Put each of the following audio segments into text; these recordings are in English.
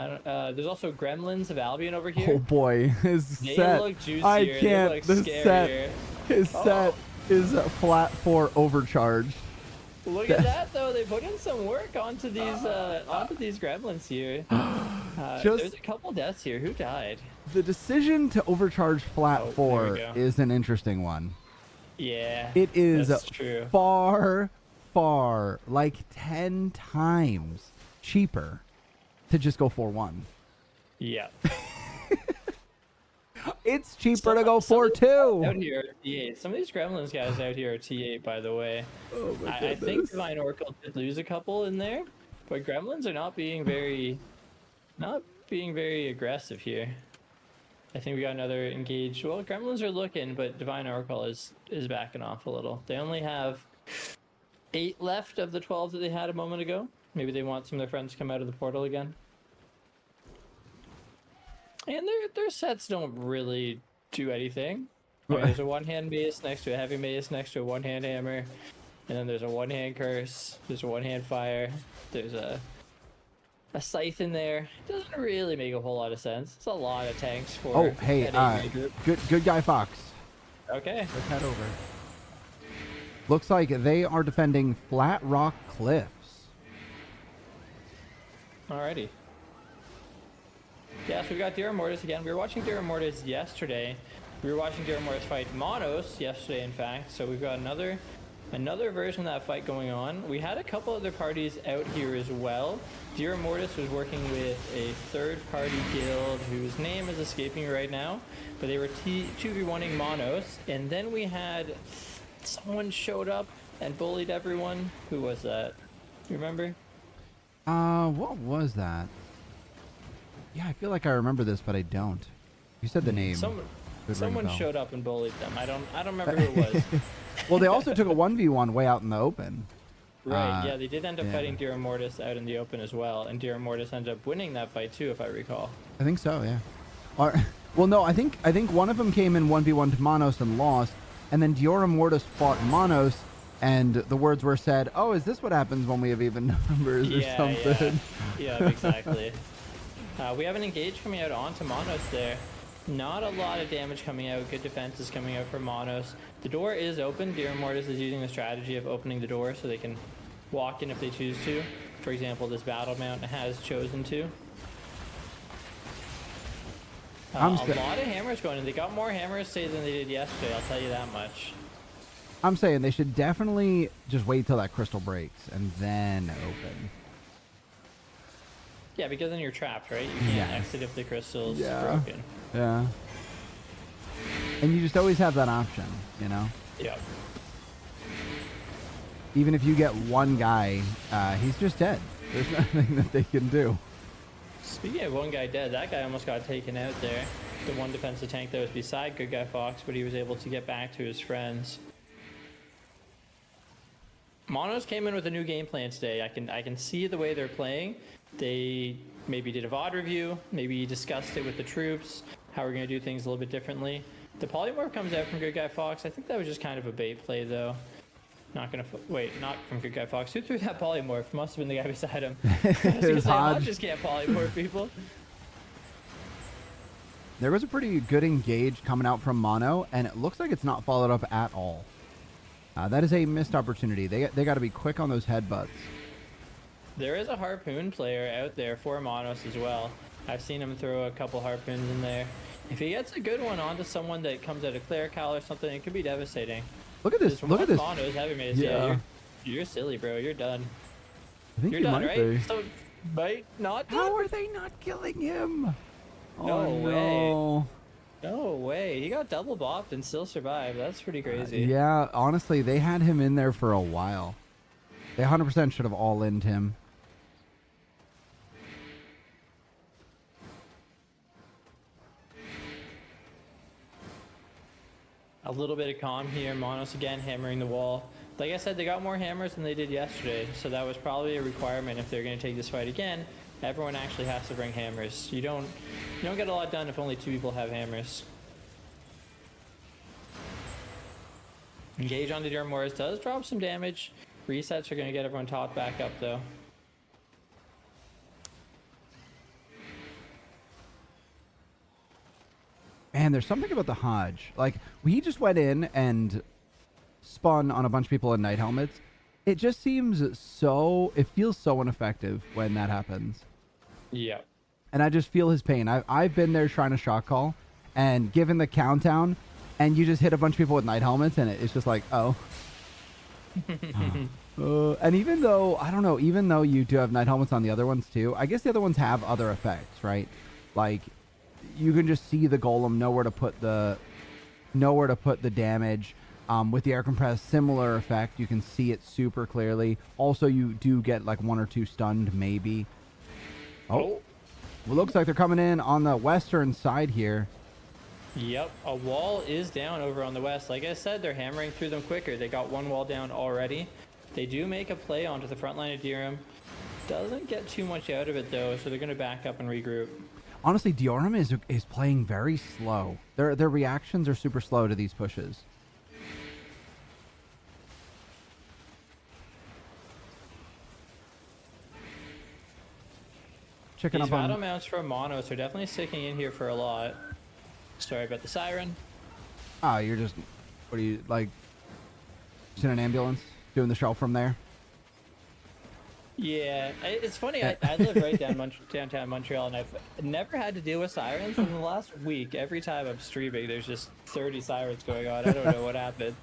I don't. There's also Gremlins of Albion over Oh here. boy, his They set. look juicier. I They can't. look The set. scarier. His set Oh, is flat 4 overcharged. look at that though. They put in some work onto these Gremlins here. Just There's a couple deaths here. Who died? the decision to overcharge flat Oh, there we 4 go. is an interesting one. Yeah, It is that's true. far, like 10 times cheaper to just go 4-1. Yeah. It's cheaper to go 4-2. Out here are T8. Some of these Gremlins guys out here are T8, by the way. Oh my I think goodness. Divine Oracle did lose a couple in there, but Gremlins are not being very aggressive here. I think we got another engaged. Well, Gremlins are looking, but Divine Oracle is backing off a little. They only have 8 left of the 12 that they had a moment ago. Maybe they want some of their friends to come out of the portal again. And their sets don't really do anything. I mean, there's a one-hand mace next to a heavy mace next to a one-hand hammer, and then there's a one-hand curse. There's a one-hand fire. There's a scythe in there. It doesn't really make a whole lot of sense. It's a lot of tanks for. Oh, hey, an AV group. good guy Fox. Okay. Let's head over. Looks like they are defending Flat Rock Cliffs. Alrighty. Yeah, so we got Dira Mortis again. We were watching Dira Mortis yesterday. We were watching Dira Mortis fight Monos yesterday, in fact. So we've got another version of that fight going on. We had a couple other parties out here as well. Dira Mortis was working with a third-party guild whose name is escaping me right now, but they were 2v1ing Monos. And then we had someone showed up and bullied everyone. Who was that? You remember? What was that? Yeah, I feel like I remember this, but I don't. You said the name. Someone showed up and bullied them. I don't remember who it was. Well, they also took a 1v1 way out in the open. Right, yeah, they did end up yeah. fighting Dira Mortis out in the open as well, and Dira Mortis ended up winning that fight too, if I recall. I think so, yeah. Well, no, I think one of them came in 1v1 to Monos and lost, and then Dira Mortis fought Monos, and the words were said, "Oh, is this what happens when we have even numbers or something?" Yeah, exactly. We have an engage coming out onto Monos there. Not a lot of damage coming out. Good defense is coming out for Monos. The door is open. Dira Mortis is using the strategy of opening the door so they can walk in if they choose to. For example, this battle mount has chosen to. A lot of hammers going in. They got more hammers say than they did yesterday, I'll tell you that much. I'm saying they should definitely just wait till that crystal breaks and then open. Yeah, because then you're trapped, right? You can't exit if the crystal's broken. Yeah. And you just always have that option, you know? Yeah. Even if you get one guy, he's just dead. There's nothing that they can do. Speaking of one guy dead, that guy almost got taken out there. The one defensive tank that was beside Good Guy Fox, but he was able to get back to his friends. Monos came in with a new game plan today. I can see the way they're playing. They maybe did a VOD review, maybe discussed it with the troops, how we're going to do things a little bit differently. The polymorph comes out from Good Guy Fox. I think that was just kind of a bait play, though. Not going to... Wait, not from Good Guy Fox. Who threw that polymorph? Must have been the guy beside him. Because I just can't polymorph people. There was a pretty good engage coming out from Mono, and it looks like it's not followed up at all. That is a missed opportunity. They got to be quick on those headbutts. There is a harpoon player out there for Monos as well. I've seen him throw a couple harpoons in there. If he gets a good one onto someone that comes out of Clerical or something, it could be devastating. Look at this. Look at this. Monos heavy mace. Yeah, you're silly, bro. You're done. I think you're done, right? Be. So, might not done? How are they not killing him? No way. No. No way. He got double bopped and still survived. That's pretty crazy. Yeah, honestly, they had him in there for a while. They 100% should have all-in'd him. A little bit of calm here. Monos again hammering the wall. Like I said, they got more hammers than they did yesterday, so that was probably a requirement if they're going to take this fight again. Everyone actually has to bring hammers. You don't get a lot done if only 2 people have hammers. Engage on the Dira Mortis does drop some damage. Resets are going to get everyone topped back up though. Man, there's something about the Hodge. Like, we just went in and spun on a bunch of people in night helmets. It just seems so... It feels so ineffective when that happens. Yeah. And I just feel his pain. I've been there trying to shot call and given the countdown, and you just hit a bunch of people with night helmets, and it's just like, oh. And even though, I don't know, even though you do have night helmets on the other ones too, I guess the other ones have other effects, right? Like, you can just see the golem, know where to put the damage. With the air compress, similar effect. You can see it super clearly. Also, you do get like 1 or 2 stunned, maybe. Oh. Well, looks like they're coming in on the western side here. Yep, a wall is down over on the west. Like I said, they're hammering through them quicker. They got one wall down already. They do make a play onto the front line of Dioram. Doesn't get too much out of it though, so they're going to back up and regroup. Honestly, Dioram is playing very slow. Their reactions are super slow to these pushes. Checking These up on battle mounts from Monos are definitely sticking in here for a lot. Sorry about the siren. Ah, you're just, what are you, like, just in an ambulance doing the shell from there? Yeah, it's funny. I live right downtown Montreal, and I've never had to deal with sirens. In the last week, every time I'm streaming, there's just 30 sirens going on. I don't know what happened.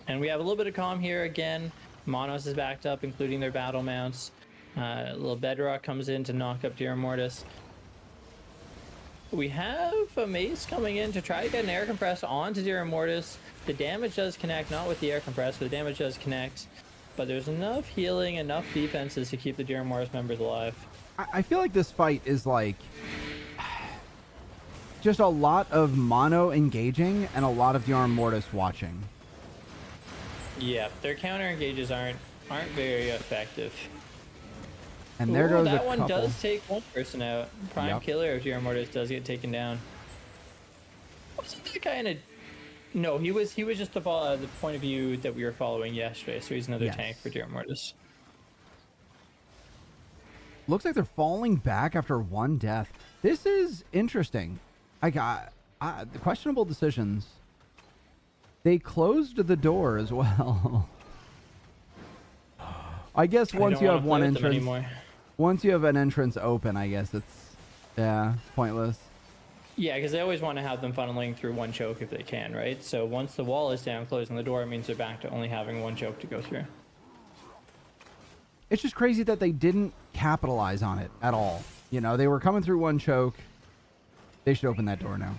And we have a little bit of calm here again. Monos is backed up, including their battle mounts. A little Bedrock comes in to knock up Dioram Mortis. We have a Mace coming in to try to get an air compress onto Dioram Mortis. The damage does connect, not with the air compress, but the damage does connect. But there's enough healing, enough defenses to keep the Dioram Mortis members alive. I feel like this fight is like just a lot of mono engaging and a lot of Dioram Mortis watching. Yeah, their counter engages aren't very effective. And there goes that a one couple. does take one person out. Prime killer of Dioram Mortis does get taken down. Wasn't that guy in a... No, he was just the point of view that we were following yesterday, so he's another tank for Dioram Mortis. Looks like they're falling back after one death. This is interesting. I got the questionable decisions. They closed the door as well. I guess once you have one entrance, once you have an entrance open, I guess it's pointless. Yeah, because they always want to have them funneling through one choke if they can, right? So once the wall is down, closing the door, it means they're back to only having one choke to go through. It's just crazy that they didn't capitalize on it at all. You know, they were coming through one choke. They should open that door now.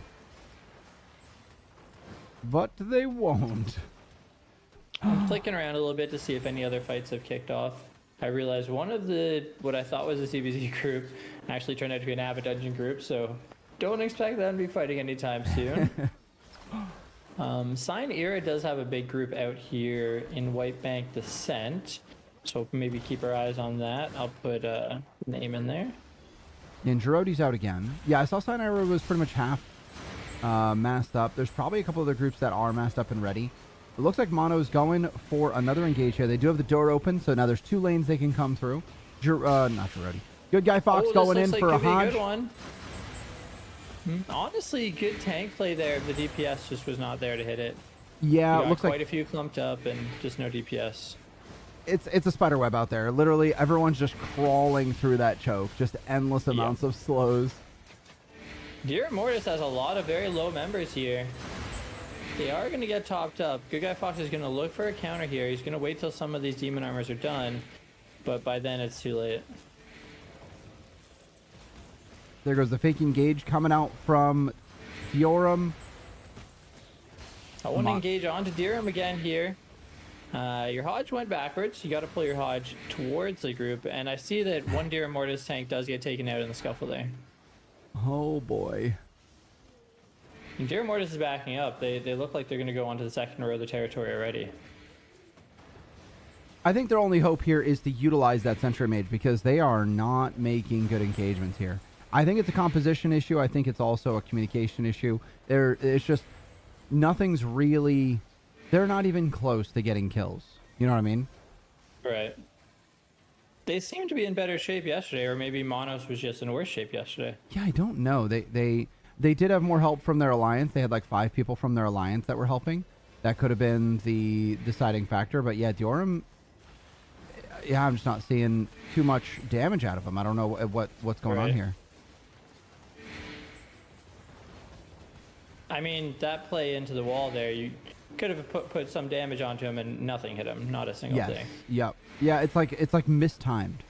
But they won't. I'm clicking around a little bit to see if any other fights have kicked off. I realized one of what I thought was a CBZ group actually turned out to be an Avid Dungeon group, so don't expect them to be fighting anytime soon. Sign Era does have a big group out here in White Bank Descent, so maybe keep our eyes on that. I'll put a name in there. And Girody's out again. Yeah, I saw Sign Era was pretty much half masked up. There's probably a couple other groups that are masked up and ready. It looks like Mono's going for another engage here. They do have the door open, so now there's 2 lanes they can come through. Not Girodi. Good Guy Fox going in for a Hodge. Good one. Honestly, good tank play there. The DPS just was not there to hit it. Yeah, it looks like quite a few clumped up and just no DPS. It's a spider web out there. Literally, everyone's just crawling through that choke. Just endless amounts of slows. Dioram Mortis has a lot of very low members here. They are going to get topped up. Good Guy Fox is going to look for a counter here. He's going to wait till some of these demon armors are done, but by then it's too late. There goes the fake engage coming out from Dioram. I want to engage onto Dioram again here. Your Hodge went backwards. You got to pull your Hodge towards the group, and I see that one Dioram Mortis tank does get taken out in the scuffle there. Oh boy. And Dioram Mortis is backing up. They look like they're going to go onto the second row of the territory already. I think their only hope here is to utilize that Sentry Mage because they are not making good engagements here. I think it's a composition issue. I think it's also a communication issue. It's just nothing's really... They're not even close to getting kills. You know what I mean? Right. They seemed to be in better shape yesterday, or maybe Monos was just in worse shape yesterday. Yeah, I don't know. They did have more help from their alliance. They had like 5 people from their alliance that were helping. That could have been the deciding factor. But yeah, Dioram, yeah, I'm just not seeing too much damage out of him. I don't know what's going on here. I mean, that play into the wall there, you could have put some damage onto him and nothing hit him. Not a single thing. Yep. Yeah, it's like mistimed.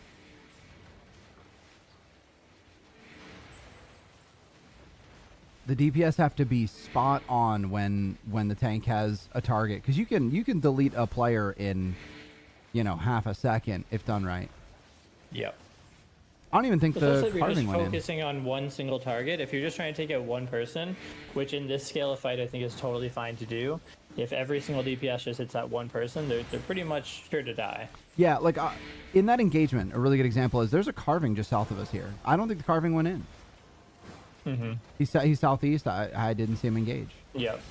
The DPS have to be spot on when the tank has a target, because you can delete a player in, you know, half a second if done right. Yep. I don't even think the carving went in. If you're just focusing on one single target, if you're just trying to take out one person, which in this scale of fight I think is totally fine to do, if every single DPS just hits that one person, they're pretty much sure to die. Yeah, like in that engagement, a really good example is there's a carving just south of us here. I don't think the carving went in. Mm-hmm. He's southeast. I didn't see him engage. Yep.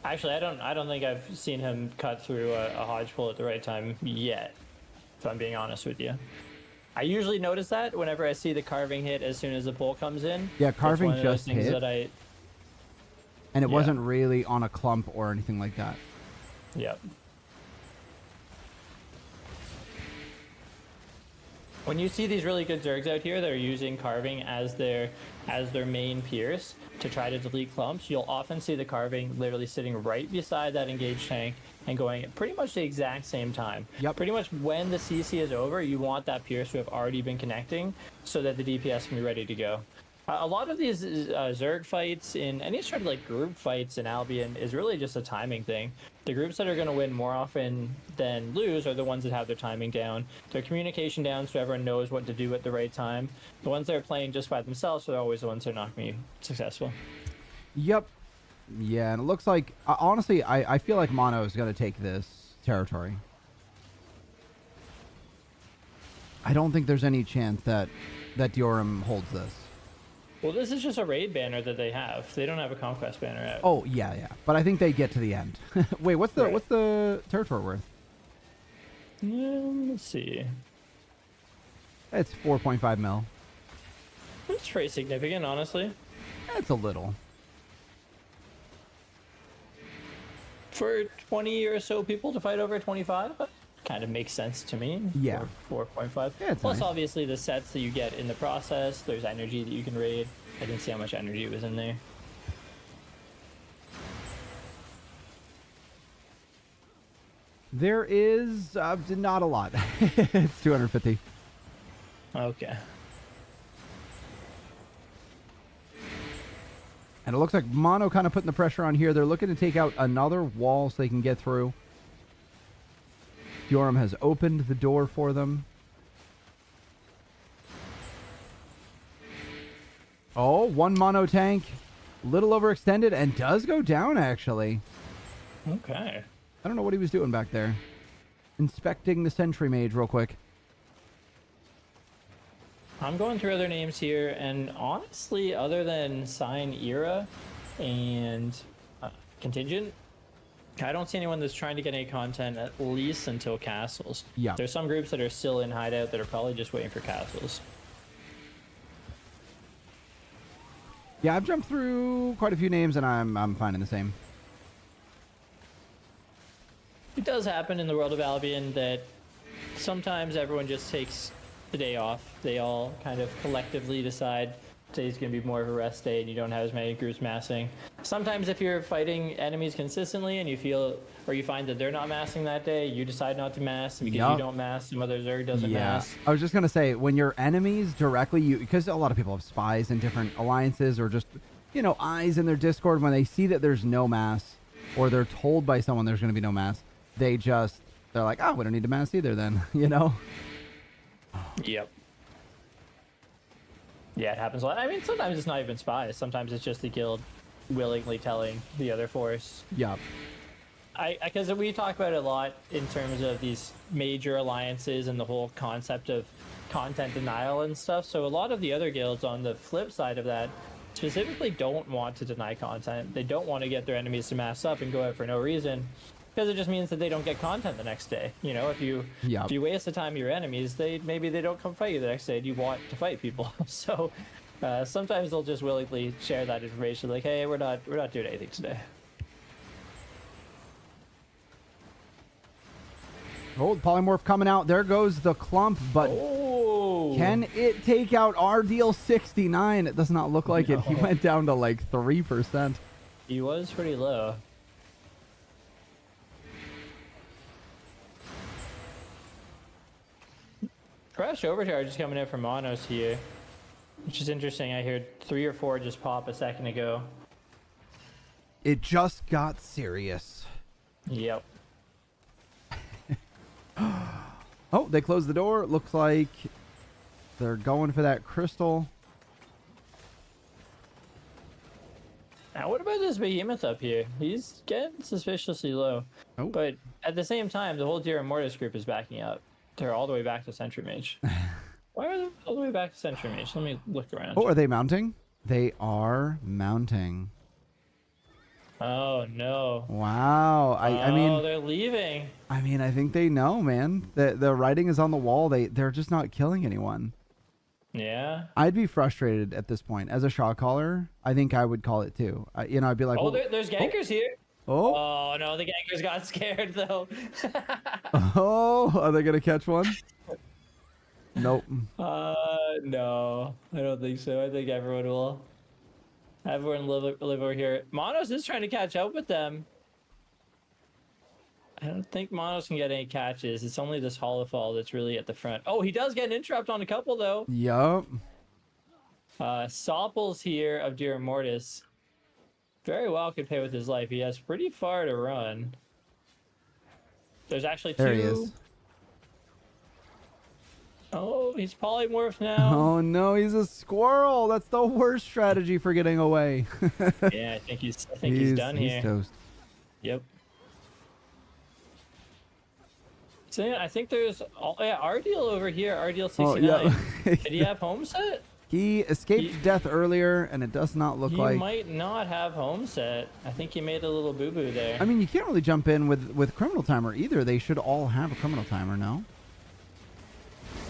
Actually, I don't think I've seen him cut through a hodge pull at the right time yet, if I'm being honest with you. I usually notice that whenever I see the carving hit as soon as the pull comes in. Yeah, carving just hit. And it yeah. wasn't really on a clump or anything like that. Yep. When you see these really good Zergs out here that are using carving as their main pierce to try to delete clumps, you'll often see the carving literally sitting right beside that engaged tank and going at pretty much the exact same time. Yep. Pretty much when the CC is over, you want that pierce to have already been connecting so that the DPS can be ready to go. A lot of these Zerg fights in any sort of like group fights in Albion is really just a timing thing. The groups that are going to win more often than lose are the ones that have their timing down, their communication down, so everyone knows what to do at the right time. The ones that are playing just by themselves are always the ones that are not going to be successful. Yep. Yeah, and it looks like, honestly, I feel like Mono is going to take this territory. I don't think there's any chance that Dioram holds this. Well, this is just a raid banner that they have. They don't have a conquest banner out. Oh, yeah. But I think they get to the end. Wait, what's the territory worth? Let's see. It's 4.5 mil. It's pretty significant, honestly. It's a little. For 20 or so people to fight over 25, that kind of makes sense to me. Yeah. 4.5. Yeah, plus, nice. obviously, the sets that you get in the process, there's energy that you can raid. I didn't see how much energy was in there. There is not a lot. It's 250. Okay. And it looks like Mono kind of putting the pressure on here. They're looking to take out another wall so they can get through. Dioram has opened the door for them. Oh, one Mono tank. Little overextended and does go down, actually. Okay. I don't know what he was doing back there. Inspecting the Sentry Mage real quick. I'm going through other names here, and honestly, other than Sign Era and Contingent, I don't see anyone that's trying to get any content at least until Castles. Yeah. There's some groups that are still in Hideout that are probably just waiting for Castles. Yeah, I've jumped through quite a few names, and I'm finding the same. It does happen in the world of Albion that sometimes everyone just takes the day off. They all kind of collectively decide today's going to be more of a rest day and you don't have as many groups massing. Sometimes if you're fighting enemies consistently and you feel or you find that they're not massing that day, you decide not to mass because you don't mass, some other Zerg doesn't mass. I was just going to say, when your enemies directly, because a lot of people have spies in different alliances or just, you know, eyes in their Discord, when they see that there's no mass or they're told by someone there's going to be no mass, they're like, oh, we don't need to mass either then, you know? Yep. Yeah, it happens a lot. I mean, sometimes it's not even spies. Sometimes it's just the guild willingly telling the other force. Yep. Because we talk about it a lot in terms of these major alliances and the whole concept of content denial and stuff. So a lot of the other guilds on the flip side of that specifically don't want to deny content. They don't want to get their enemies to mass up and go out for no reason. Because it just means that they don't get content the next day. You know, if you waste the time of your enemies, maybe they don't come fight you the next day, and you want to fight people. So sometimes they'll just willingly share that information, like, hey, we're not doing anything today. Oh, the polymorph coming out. There goes the clump, but can it take out RDL 69? It does not look like it. He went down to like 3%. He was pretty low. Fresh overcharge is coming in from Monos here, which is interesting. I heard 3 or 4 just pop a second ago. It just got serious. Yep. Oh, they closed the door. It looks like they're going for that crystal. Now, what about this behemoth up here? He's getting suspiciously low. Oh. But at the same time, the whole Deer and Mortis group is backing up. They're all the way back to Sentry Mage. Why are they all the way back to Sentry Mage? Let me look around. Oh, are they mounting? They are mounting. Oh, no. Wow. I mean... they're leaving. I mean, I think they know, man. The writing is on the wall. They're just not killing anyone. Yeah. I'd be frustrated at this point. As a shot caller, I think I would call it too. I'd be like, oh, there's gankers here. Oh. Oh, no, the gankers got scared, though. Oh, are they going to catch one? Nope. No, I don't think so. I think everyone will. Everyone live over here. Monos is trying to catch up with them. I don't think Monos can get any catches. It's only this Holofall that's really at the front. Oh, he does get an interrupt on a couple, though. Yup. Sopples here of Deer Mortis very well could pay with his life. He has pretty far to run. There's actually 2. There he is. Oh, he's polymorphed now. Oh, no, he's a squirrel. That's the worst strategy for getting away. Yeah, I think he's done here. He's toast. Yep. So yeah, I think there's RDL over here, RDL 69. Oh, yeah. Did he have home set? He escaped death earlier, and it does not look like... He might not have home set. I think he made a little boo-boo there. I mean, you can't really jump in with criminal timer either. They should all have a criminal timer, no?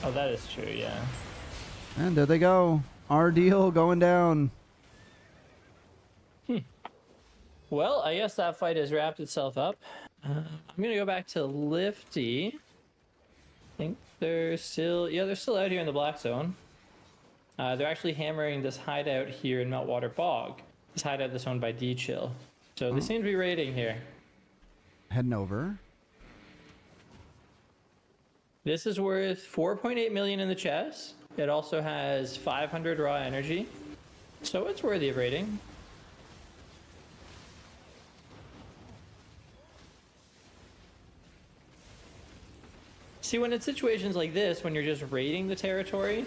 Oh, that is true, yeah. And there they go. RDL going down. Well, I guess that fight has wrapped itself up. I'm going to go back to Lifty. I think they're still out here in the black zone. They're actually hammering this hideout here in Meltwater Bog. This hideout that's owned by D-Chill. So they seem to be raiding here. Heading over. This is worth 4.8 million in the chest. It also has 500 raw energy. So it's worthy of raiding. See, when it's situations like this, when you're just raiding the territory,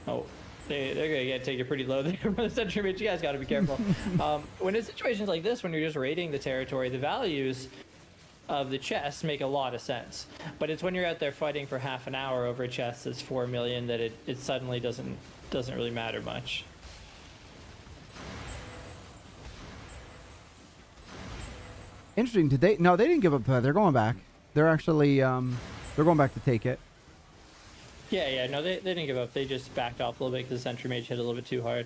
they're gonna take it pretty low there from the Sentry Mage. You guys gotta be careful. When it's situations like this, when you're just raiding the territory, the values of the chests make a lot of sense. But it's when you're out there fighting for half an hour over a chest that's 4 million that it suddenly doesn't really matter much. Interesting. Did they? No, they didn't give up. They're going back. They're actually they're going back to take it. Yeah, no, they didn't give up. They just backed off a little bit because the Sentry Mage hit a little bit too hard.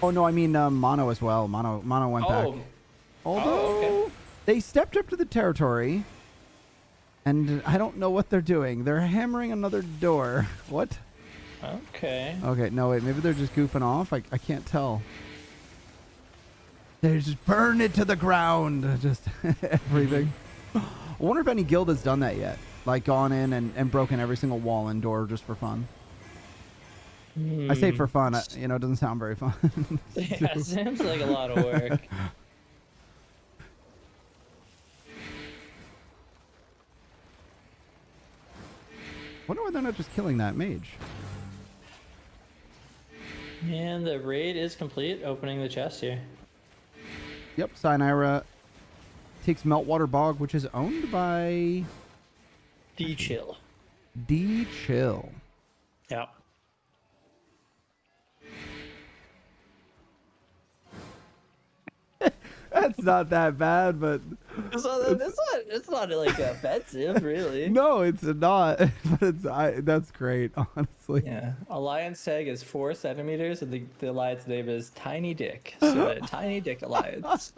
Oh no, I mean Mono as well. Mono went back. Although okay. They stepped up to the territory, and I don't know what they're doing. They're hammering another door. What? Okay. Okay, no wait, maybe they're just goofing off. I can't tell. They just burn it to the ground. Just everything. I wonder if any guild has done that yet. Like gone in and broken every single wall and door just for fun. I say for fun. It doesn't sound very fun. Yeah, it seems like a lot of work. Wonder why they're not just killing that mage. And the raid is complete. Opening the chest here. Yep, Cyanira takes Meltwater Bog, which is owned by D-Chill. D-Chill. Yeah. That's not that bad, but It's not like offensive, really. no, it's not. But that's great, honestly. Yeah. Alliance tag is 4 centimeters, and the alliance name is Tiny Dick. So the Tiny Dick Alliance.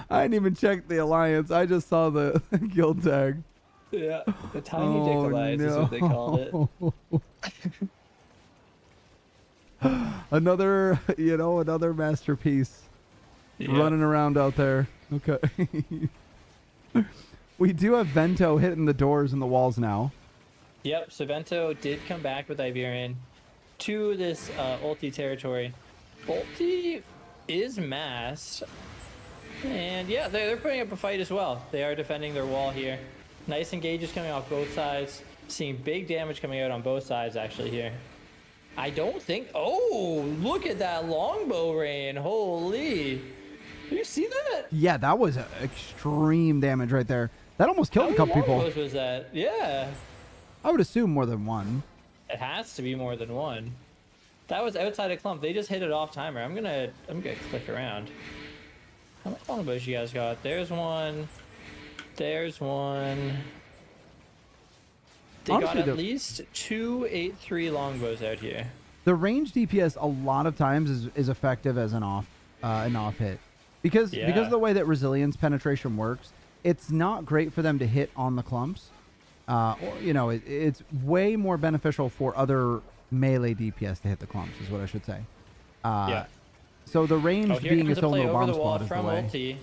I didn't even check the alliance. I just saw the guild tag. Yeah, the Tiny Dick Alliance is what they called it. Another masterpiece running around out there. Okay. We do have Vento hitting the doors and the walls now. Yep, so Vento did come back with Iberian to this ulti territory. Ulti is masked. And yeah, they're putting up a fight as well. They are defending their wall here. Nice engages coming off both sides. Seeing big damage coming out on both sides actually here. I don't think... Oh, look at that longbow rain. Holy. Do you see that? Yeah, that was extreme damage right there. That almost killed a couple people. How many longbos was that? Yeah. I would assume more than one. It has to be more than one. That was outside a clump. They just hit it off timer. I'm gonna click around. How many longbows you guys got? There's one. There's one. They Honestly, got at least 2 8-3 longbows out here. The range DPS a lot of times is effective as an off hit because of the way that resilience penetration works. It's not great for them to hit on the clumps. It's way more beneficial for other melee DPS to hit the clumps, is what I should say. Yeah. So the range being its own little bomb spot is the way. Ulti.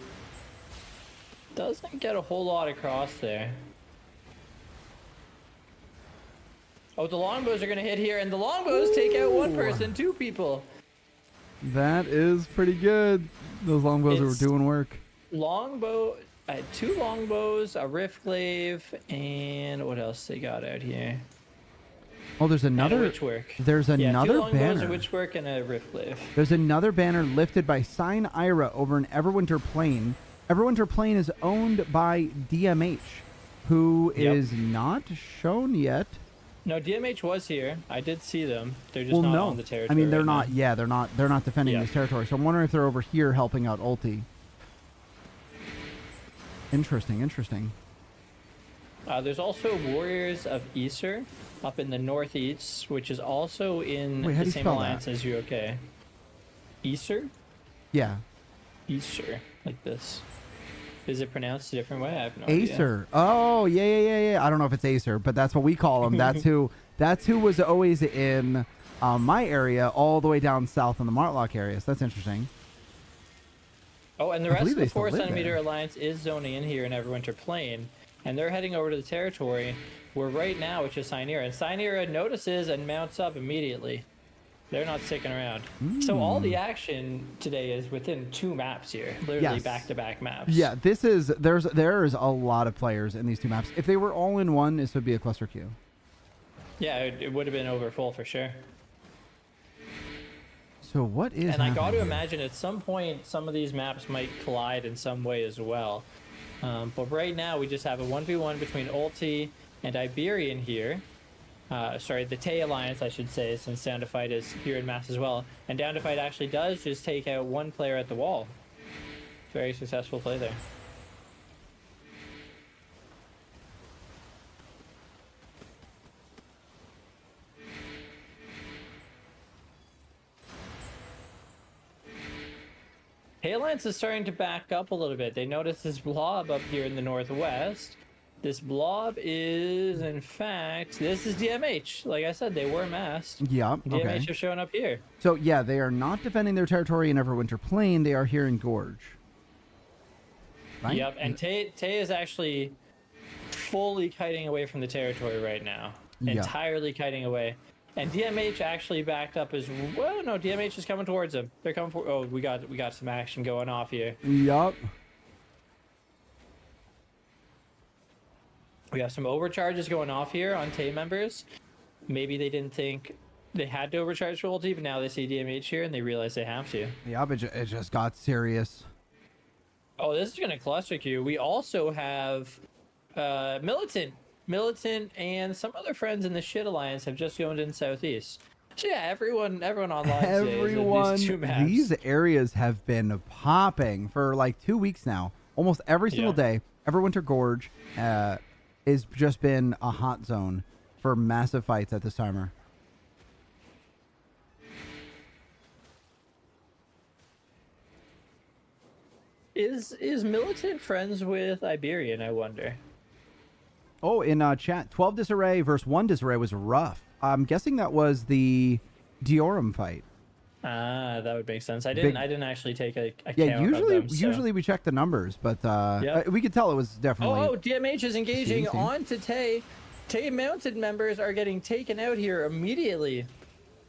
Doesn't get a whole lot across there. Oh, the longbows are going to hit here, and the longbows take out one person, 2 people. That is pretty good. Those longbows were doing work. Longbow... I had 2 longbows, a riftglaive, and what else they got out here? Oh, there's another witchwork. There's another 2 longbows, banner. a witchwork, and a riftglaive. There's another banner lifted by Sign Ira over in Everwinter Plain. Everwinter Plain is owned by DMH, who is not shown yet. No, DMH was here. I did see them. They're just not on the territory. I mean, they're right not. now. Yeah, they're not defending this territory. So I'm wondering if they're over here helping out Ulti. Interesting. There's also Warriors of Easter up in the northeast, which is also in the same alliance as you. Okay. Easter? Yeah. Easter, like this. Is it pronounced a different way? I have no idea. Acer. Oh, yeah. I don't know if it's Acer, but that's what we call him. That's who was always in my area all the way down south in the Martlock area. So that's interesting. Oh, and the rest of the 4 centimeter alliance is zoning in here in Everwinter Plain, and they're heading over to the territory where right now it's just Cynera. And Cynera notices and mounts up immediately. They're not sticking around. So all the action today is within 2 maps here, literally back-to-back maps. Yeah, there's a lot of players in these 2 maps. If they were all in one, this would be a cluster queue. Yeah, it would have been over full for sure. So what is? And I got to imagine at some point some of these maps might collide in some way as well. But right now we just have a 1v1 between Ulti and Iberian here. Sorry, the Tay Alliance, I should say, since Down to Fight is here in mass as well. And Down to Fight actually does just take out 1 player at the wall. Very successful play there. Tay Alliance is starting to back up a little bit. They notice this blob up here in the northwest. This blob is, in fact, this is DMH. Like I said, they were masked. Yeah, DMH have shown up here. So, yeah, they are not defending their territory in Everwinter Plain. They are here in Gorge. Right? Yep, and Tay is actually fully kiting away from the territory right now. Entirely kiting away. And DMH actually backed up as well. No, DMH is coming towards him. They're coming for... Oh, we got some action going off here. Yup. We have some overcharges going off here on Tay members. Maybe they didn't think they had to overcharge for ulti, but now they see DMH here and they realize they have to. Yup, it just got serious. Oh, this is going to cluster queue. We also have Militant and some other friends in the Shit Alliance have just joined in Southeast. Yeah, everyone online today is in Everyone, these two maps. these areas have been popping for like 2 weeks now. Almost every single day. Everwinter Gorge has just been a hot zone for massive fights at this timer. Is Militant friends with Iberian, I wonder? Oh, in chat, 12 disarray versus 1 disarray was rough. I'm guessing that was the Diorum fight. Ah, that would make sense. I didn't actually take a count usually of them, so. usually we check the numbers, but we could tell it was definitely. Oh, DMH is engaging on to Tay. Tay mounted members are getting taken out here immediately.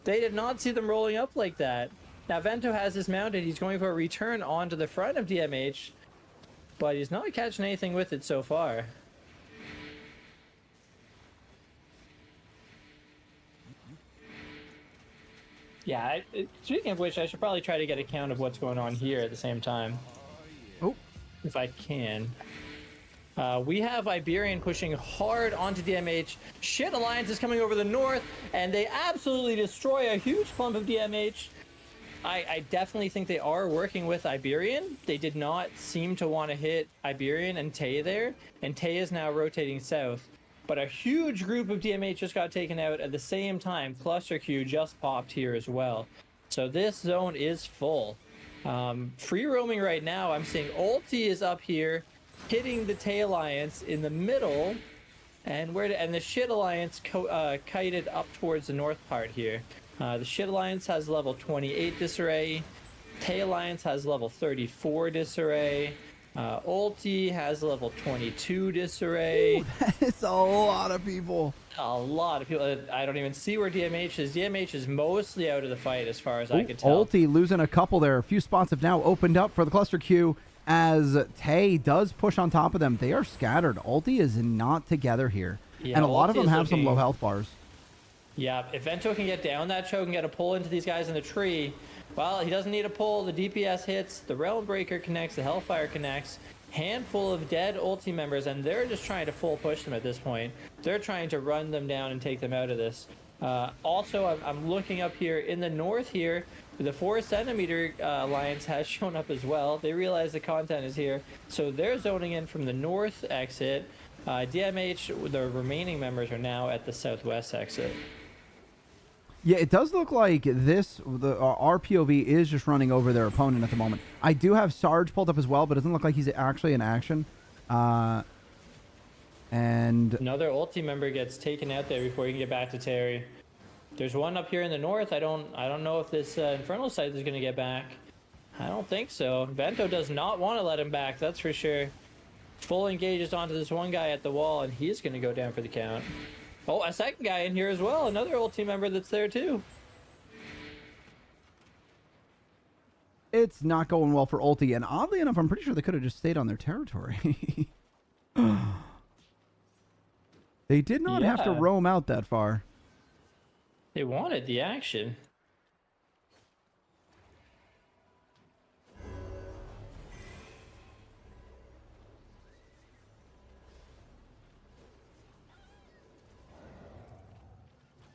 They did not see them rolling up like that. Now Vento has this mounted. He's going for a return onto the front of DMH, but he's not catching anything with it so far. Yeah, speaking of which, I should probably try to get a count of what's going on here at the same time. Oh. If I can. We have Iberian pushing hard onto DMH. Shit Alliance is coming over the north, and they absolutely destroy a huge clump of DMH. I definitely think they are working with Iberian. They did not seem to want to hit Iberian and Tay there, and Tay is now rotating south. But a huge group of DMH just got taken out at the same time. Cluster Q just popped here as well. So this zone is full. Free roaming right now, I'm seeing Ulti is up here, hitting the Tay Alliance in the middle, and the Shit Alliance kited up towards the north part here. The Shit Alliance has level 28 disarray. Tay Alliance has level 34 disarray. Ulti has level 22 disarray. Ooh, that's a lot of people. A lot of people. I don't even see where DMH is. DMH is mostly out of the fight as far as I could tell. Ulti losing a couple there. A few spots have now opened up for the cluster queue as Tay does push on top of them. They are scattered. Ulti is not together here. Yeah, and a lot of Ulti them is have some looking- low health bars. Yeah, if Vento can get down that choke and get a pull into these guys in the tree, well, he doesn't need a pull. The DPS hits, the Realm Breaker connects, the Hellfire connects. Handful of dead ulti members, and they're just trying to full push them at this point. They're trying to run them down and take them out of this. Also, I'm looking up here in the north here. The 4 centimeter Alliance has shown up as well. They realize the content is here, so they're zoning in from the north exit. DMH, the remaining members are now at the southwest exit. Yeah, it does look like our POV is just running over their opponent at the moment. I do have Sarge pulled up as well, but it doesn't look like he's actually in action. And another ulti member gets taken out there before you can get back to Terry. There's one up here in the north. I don't know if this Infernal Scythe is going to get back. I don't think so. Vento does not want to let him back, that's for sure. Full engages onto this one guy at the wall, and he's going to go down for the count. Oh, a second guy in here as well. Another ulti member that's there too. It's not going well for Ulti, and oddly enough, I'm pretty sure they could have just stayed on their territory. They did not have to roam out that far. They wanted the action.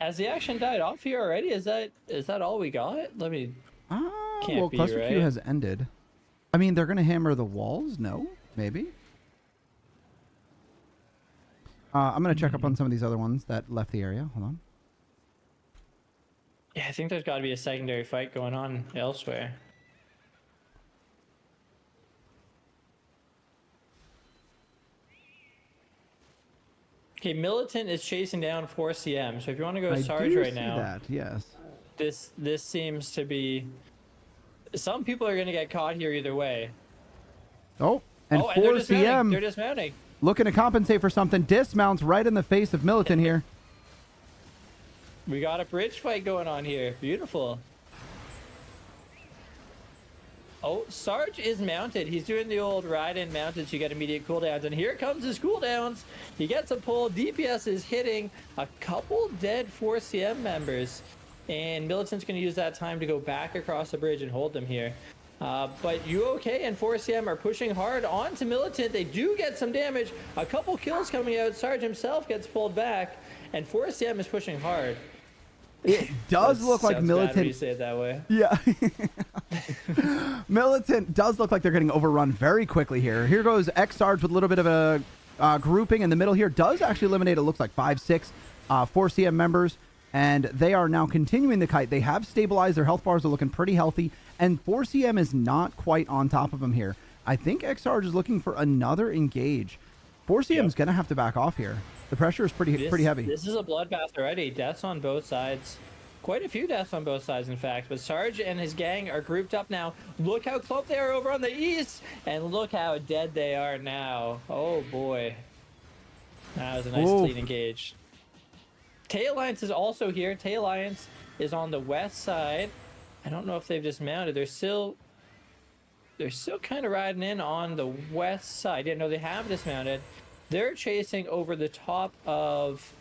Has the action died off here already? Is that all we got? Let me. Well, Cluster Q has ended. I mean, they're gonna hammer the walls. No, maybe. I'm gonna check up on some of these other ones that left the area. Hold on. Yeah, I think there's got to be a secondary fight going on elsewhere. Okay, Militant is chasing down 4CM, so if you want to go Sarge right now, that, yes. This seems to be. Some people are going to get caught here either way. Oh, and 4CM. They're dismounting. Looking to compensate for something. Dismounts right in the face of Militant here. We got a bridge fight going on here. Beautiful. Oh, Sarge is mounted. He's doing the old ride-in mounted so you get immediate cooldowns. And here comes his cooldowns. He gets a pull. DPS is hitting a couple dead 4CM members. And Militant's going to use that time to go back across the bridge and hold them here. But UOK and 4CM are pushing hard onto Militant. They do get some damage. A couple kills coming out. Sarge himself gets pulled back. And 4CM is pushing hard. It does look like Sounds bad when you Militant. say it that way. Yeah. Militant does look like they're getting overrun very quickly here. Here goes X-Sarge with a little bit of a grouping in the middle here. Does actually eliminate, it looks like 5-6 4CM members. And they are now continuing the kite. They have stabilized. Their health bars are looking pretty healthy. And 4CM is not quite on top of them here. I think X-Sarge is looking for another engage. 4CM is going to have to back off here. The pressure is pretty heavy. This is a bloodbath already. Deaths on both sides. Quite a few deaths on both sides, in fact. But Sarge and his gang are grouped up now. Look how close they are over on the east. And look how dead they are now. Oh, boy. That was a nice clean engage. Tay Alliance is also here. Tay Alliance is on the west side. I don't know if they've dismounted. They're still kind of riding in on the west side. Yeah, no, they have dismounted. They're chasing over the top of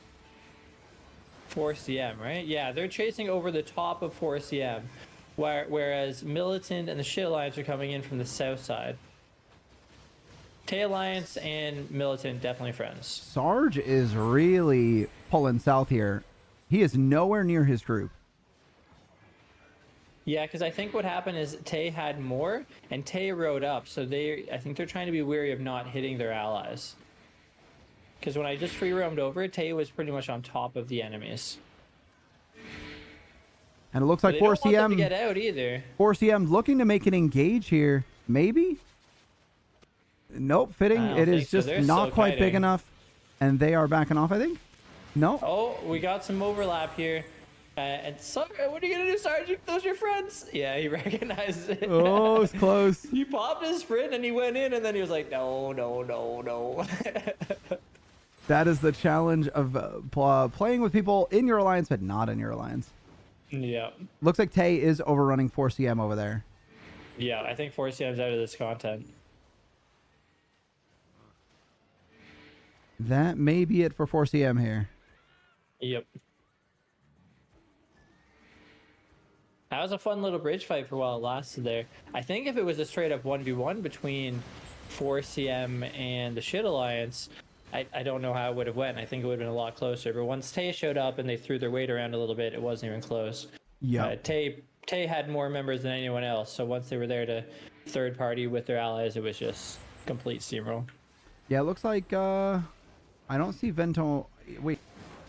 4CM, right? Yeah, they're chasing over the top of 4CM, whereas Militant and the Shit Alliance are coming in from the south side. Tay Alliance and Militant definitely friends. Sarge is really pulling south here. He is nowhere near his group. Yeah, because I think what happened is Tay had more, and Tay rode up, so I think they're trying to be wary of not hitting their allies. Because when I just free roamed over, Tay was pretty much on top of the enemies. And it looks like 4CM don't want them to get out either. 4CM looking to make an engage here. Maybe? Nope, fitting. It is just not quite big enough. And they are backing off, I think. No. Oh, we got some overlap here. And so, what are you gonna do, Sergeant? Those are your friends. Yeah, he recognized it. Oh, it's close. He popped his sprint and he went in, and then he was like, no, no, no, no. That is the challenge of playing with people in your alliance, but not in your alliance. Yeah. Looks like Tay is overrunning 4CM over there. Yeah, I think 4CM's out of this content. That may be it for 4CM here. Yep. That was a fun little bridge fight for a while it lasted there. I think if it was a straight up 1v1 between 4CM and the Shit Alliance, I don't know how it would have went. I think it would have been a lot closer. But once Tay showed up and they threw their weight around a little bit, it wasn't even close. Yeah. Tay had more members than anyone else. So once they were there to third party with their allies, it was just complete steamroll. Yeah, it looks like I don't see Vento. Wait.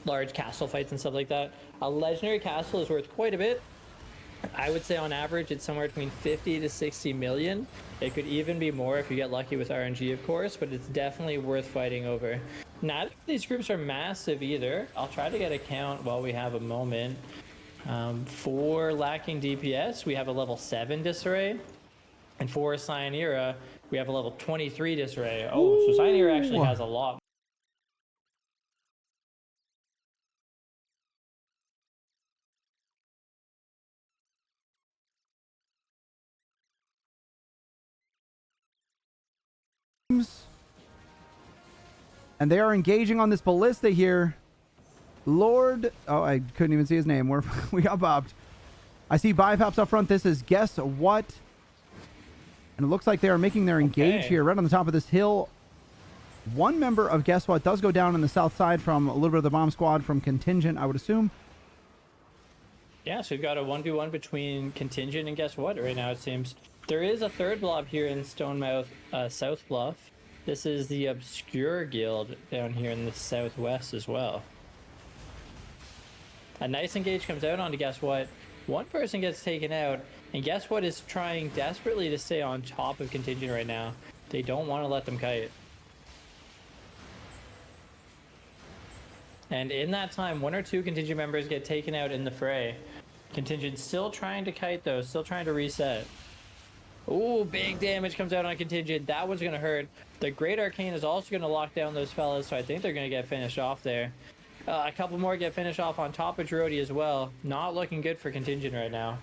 Large castle fights and stuff like that. A legendary castle is worth quite a bit. I would say on average it's somewhere between 50 to 60 million. It could even be more if you get lucky with RNG, of course, but it's definitely worth fighting over. Neither of these groups are massive either. I'll try to get a count while we have a moment. For lacking DPS, we have a level 7 disarray. And for Cyanira, we have a level 23 disarray. Oh, so Cyanira actually has a lot. And they are engaging on this ballista here. Lord, oh, I couldn't even see his name. We got bopped. I see Bipops up front. This is Guess What? And it looks like they are making their engage here right on the top of this hill. One member of Guess What does go down on the south side from a little bit of the bomb squad from Contingent, I would assume. Yeah, so we've got a 1v1 between Contingent and Guess What right now, it seems. There is a third blob here in Stonemouth, South Bluff. This is the Obscure Guild down here in the southwest as well. A nice engage comes out onto Guess What. One person gets taken out, and Guess What is trying desperately to stay on top of Contingent right now. They don't want to let them kite. And in that time, 1 or 2 Contingent members get taken out in the fray. Contingent still trying to kite though, still trying to reset. Ooh, big damage comes out on Contingent. That one's going to hurt. The Great Arcane is also going to lock down those fellas, so I think they're going to get finished off there. A couple more get finished off on top of Girodi as well. Not looking good for Contingent right now.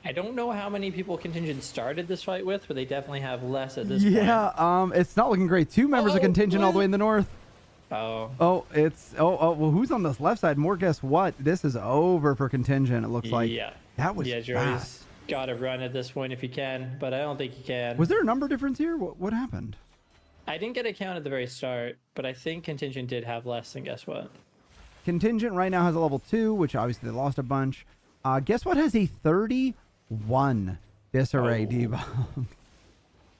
I don't know how many people Contingent started this fight with, but they definitely have less at this point. Yeah, it's not looking great. 2 members of Contingent all the way in the north. Oh, well, who's on this left side? More Guess What? This is over for Contingent, it looks like. Yeah. That was Girodi's got to run at this point if he can, but I don't think he can. Was there a number difference here? What happened? I didn't get a count at the very start, but I think Contingent did have less than guess what? Contingent right now has a level 2, which obviously they lost a bunch. Guess what has a 31 disarray debuff?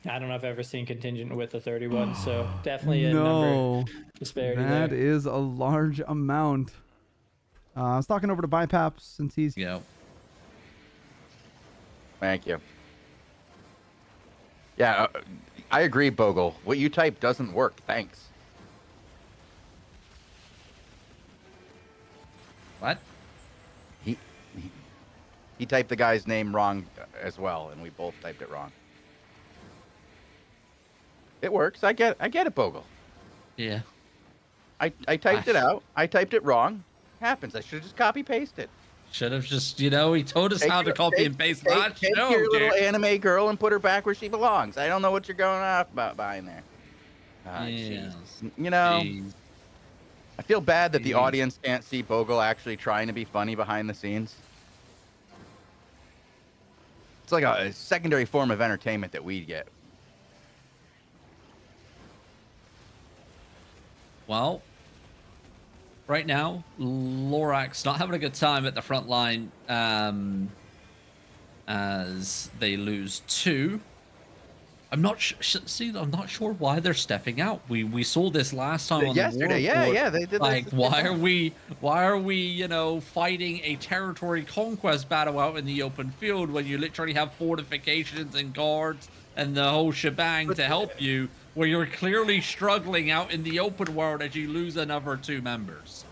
I don't know if I've ever seen Contingent with a 31, so definitely a No, number disparity that there. is a large amount. I was talking over to Bipaps since he's... Yeah. Thank you. Yeah, I agree, Bogle. What you type doesn't work. Thanks. What? He typed the guy's name wrong as well, and we both typed it wrong. It works. I get it, Bogle. Yeah. I typed it out. I typed it wrong. Happens. I should have just copy pasted. Should have just, he told us how to copy and paste that. Take your little anime girl and put her back where she belongs. I don't know what you're going off about behind there. Yes. You know, Jeez. I feel bad that the Jeez. audience can't see Bogle actually trying to be funny behind the scenes. It's like a secondary form of entertainment that we get. Well, right now, Lorax not having a good time at the front line as they lose 2. I'm not I'm not sure why they're stepping out. We saw this last time on Yesterday. the war report. Yeah, they did. Like, why are we fighting a territory conquest battle out in the open field when you literally have fortifications and guards and the whole shebang to help you, where you're clearly struggling out in the open world as you lose another 2 members?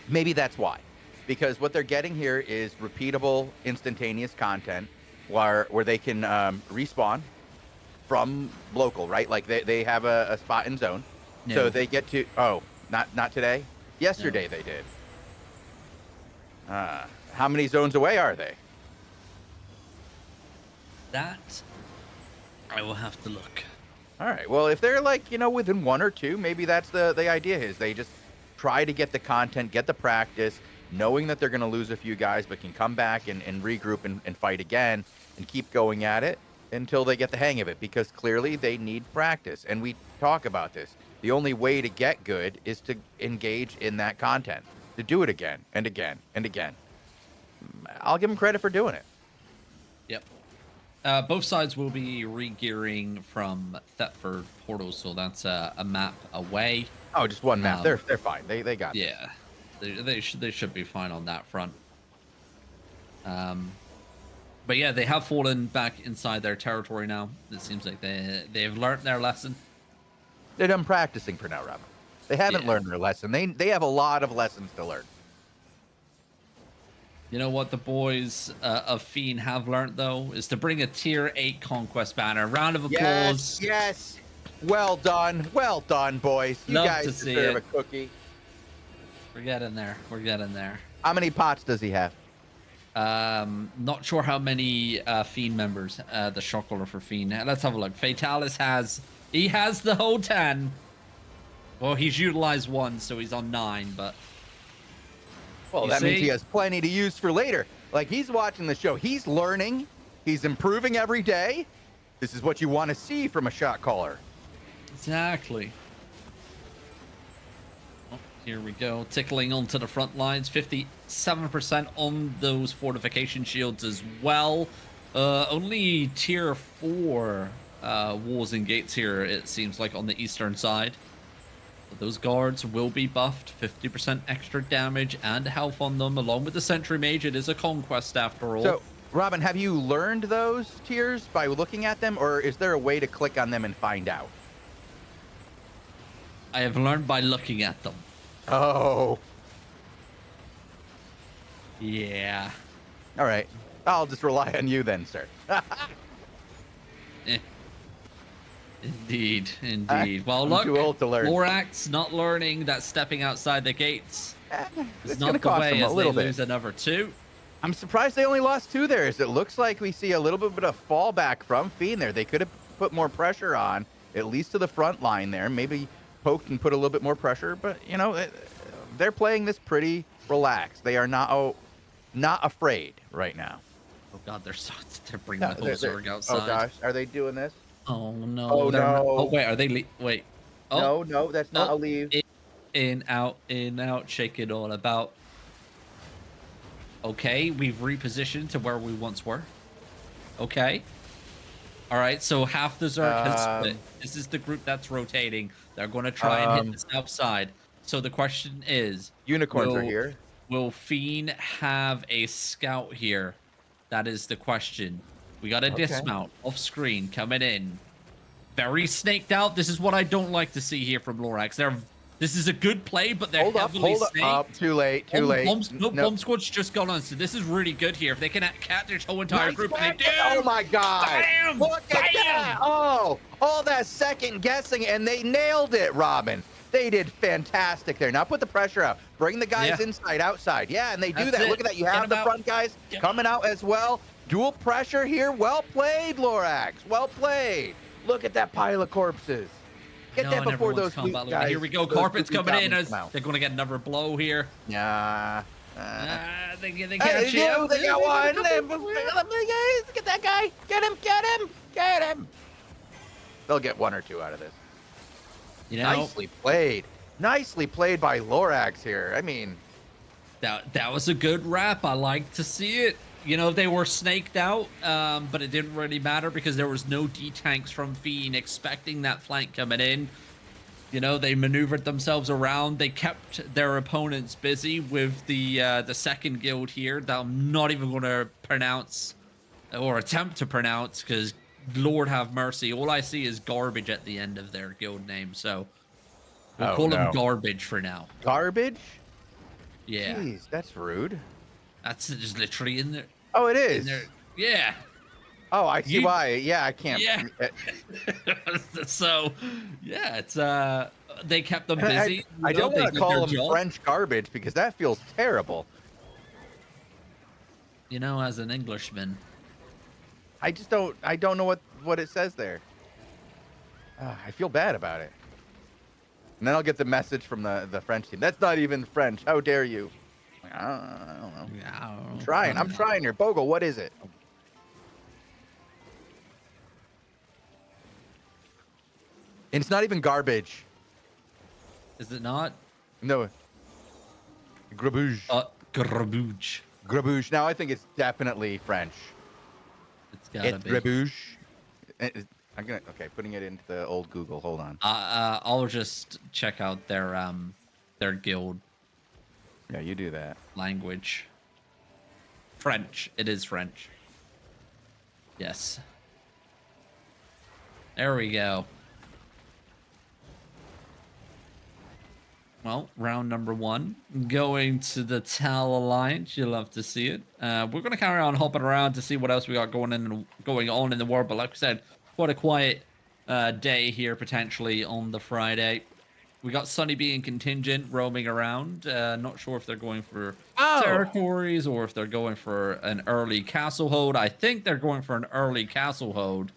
Maybe that's why, because what they're getting here is repeatable, instantaneous content, where they can respawn from local, right? Like they have a spot in zone, No. so they get to. Oh, not today. Yesterday they did. How many zones away are they? That I will have to look. All right. Well, if they're like, within 1 or 2, maybe that's the idea is they just try to get the content, get the practice, knowing that they're going to lose a few guys, but can come back and regroup and fight again and keep going at it until they get the hang of it, because clearly they need practice. And we talk about this. The only way to get good is to engage in that content, to do it again and again and again. I'll give them credit for doing it. Yep. Both sides will be re-gearing from Thetford Portal, so that's a map away. Oh, just one map. They're fine. They got it. Yeah, they should be fine on that front. But yeah, they have fallen back inside their territory now. It seems like they've learned their lesson. They're done practicing for now, Robin. They haven't learned their lesson. They have a lot of lessons to learn. You know what the boys of Fiend have learned, though, is to bring a tier 8 conquest banner. Round of applause. Yes. Well done, boys. You Love guys to see deserve it. a cookie. We're getting there. We're getting there. How many pots does he have? Not sure how many Fiend members the Shockler for Fiend. Let's have a look. Fatalis has the whole 10. Well, he's utilized 1, so he's on 9, but Well, that means he has plenty to use for later. Like, he's watching the show. He's learning. He's improving every day. This is what you want to see from a shot caller. Exactly. Oh, here we go. Tickling onto the front lines. 57% on those fortification shields as well. Only tier 4 walls and gates here, it seems like, on the eastern side. But those guards will be buffed. 50% extra damage and health on them, along with the Sentry Mage. It is a conquest after all. So, Robin, have you learned those tiers by looking at them, or is there a way to click on them and find out? I have learned by looking at them. Oh. Yeah. All right. I'll just rely on you then, sir. Indeed. Well, I'm look, too old to learn. Lorax not learning that stepping outside the gates is It's not gonna the cost way them a as they little bit. lose another 2. I'm surprised they only lost 2 there. As it looks like we see a little bit of fallback from Fiend there. They could have put more pressure on, at least to the front line there. Maybe poked and put a little bit more pressure, but they're playing this pretty relaxed. They are not afraid right now. Oh god, they're bringing the whole Zerg outside. Oh gosh, are they doing this? Oh no. Oh, they're not- no. Oh wait, are they? Wait. Oh, no, that's not a leave. in, out, shake it all about. Okay, we've repositioned to where we once were. Okay. All right, so half the Zerg has split. This is the group that's rotating. They're going to try and hit the south side. So the question is, Unicorns are here. will Fiend have a scout here? That is the question. We got a dismount off screen coming in. Very snaked out. This is what I don't like to see here from Lorax. This is a good play, but they're heavily snaked. Up. Too late. Bomb squad's just gone on, so this is really good here. If they can catch their whole entire group, and they do. Oh my God! Bam! Look at that! Oh, all that second guessing, and they nailed it, Robin. They did fantastic there. Now put the pressure out. Bring the guys inside, outside. Yeah, and they do that. Look at that. You have the front guys coming out as well. Dual pressure here. Well played, Lorax. Well played. Look at that pile of corpses. Get that before those guys. Here we go. Carpet's coming in. They're going to get another blow here. Yeah. They can't They got one. Get that guy. Get him. Get him. Get him. They'll get one or two out of this. You know, nicely played. Nicely played by Lorax here. I mean, that was a good wrap. I like to see it. You know, they were snaked out, but it didn't really matter because there was no D-tanks from Fiend expecting that flank coming in. You know, they maneuvered themselves around. They kept their opponents busy with the second guild here that I'm not even going to pronounce or attempt to pronounce because Lord have mercy. All I see is garbage at the end of their guild name, so we'll call them garbage for now. Garbage? Yeah. Jeez, that's rude. That's just literally in there. Oh, it is. Yeah. Oh, I see why. Yeah, I can't. Yeah. So, yeah, it's they kept them busy. I don't want to call them French garbage because that feels terrible. You know, as an Englishman, I just don't. I don't know what it says there. I feel bad about it. And then I'll get the message from the French team. That's not even French. How dare you? I don't know. Yeah, I'm trying. I'm trying here. Bogle, what is it? And it's not even garbage. Is it not? No. Grabuge. Grabuge. Grabuge. Now I think it's definitely French. It's gotta be. Grabuge. I'm gonna putting it into the old Google. Hold on. I'll just check out their guild. Yeah, you do that. Language. French. It is French. Yes. There we go. Well, round number 1. Going to the Tal Alliance. You'll love to see it. We're going to carry on hopping around to see what else we got going on in the war. But like I said, quite a quiet day here, potentially, on the Friday. We got Sunny B and Contingent roaming around. Not sure if they're going for territories or if they're going for an early castle hold. I think they're going for an early castle hold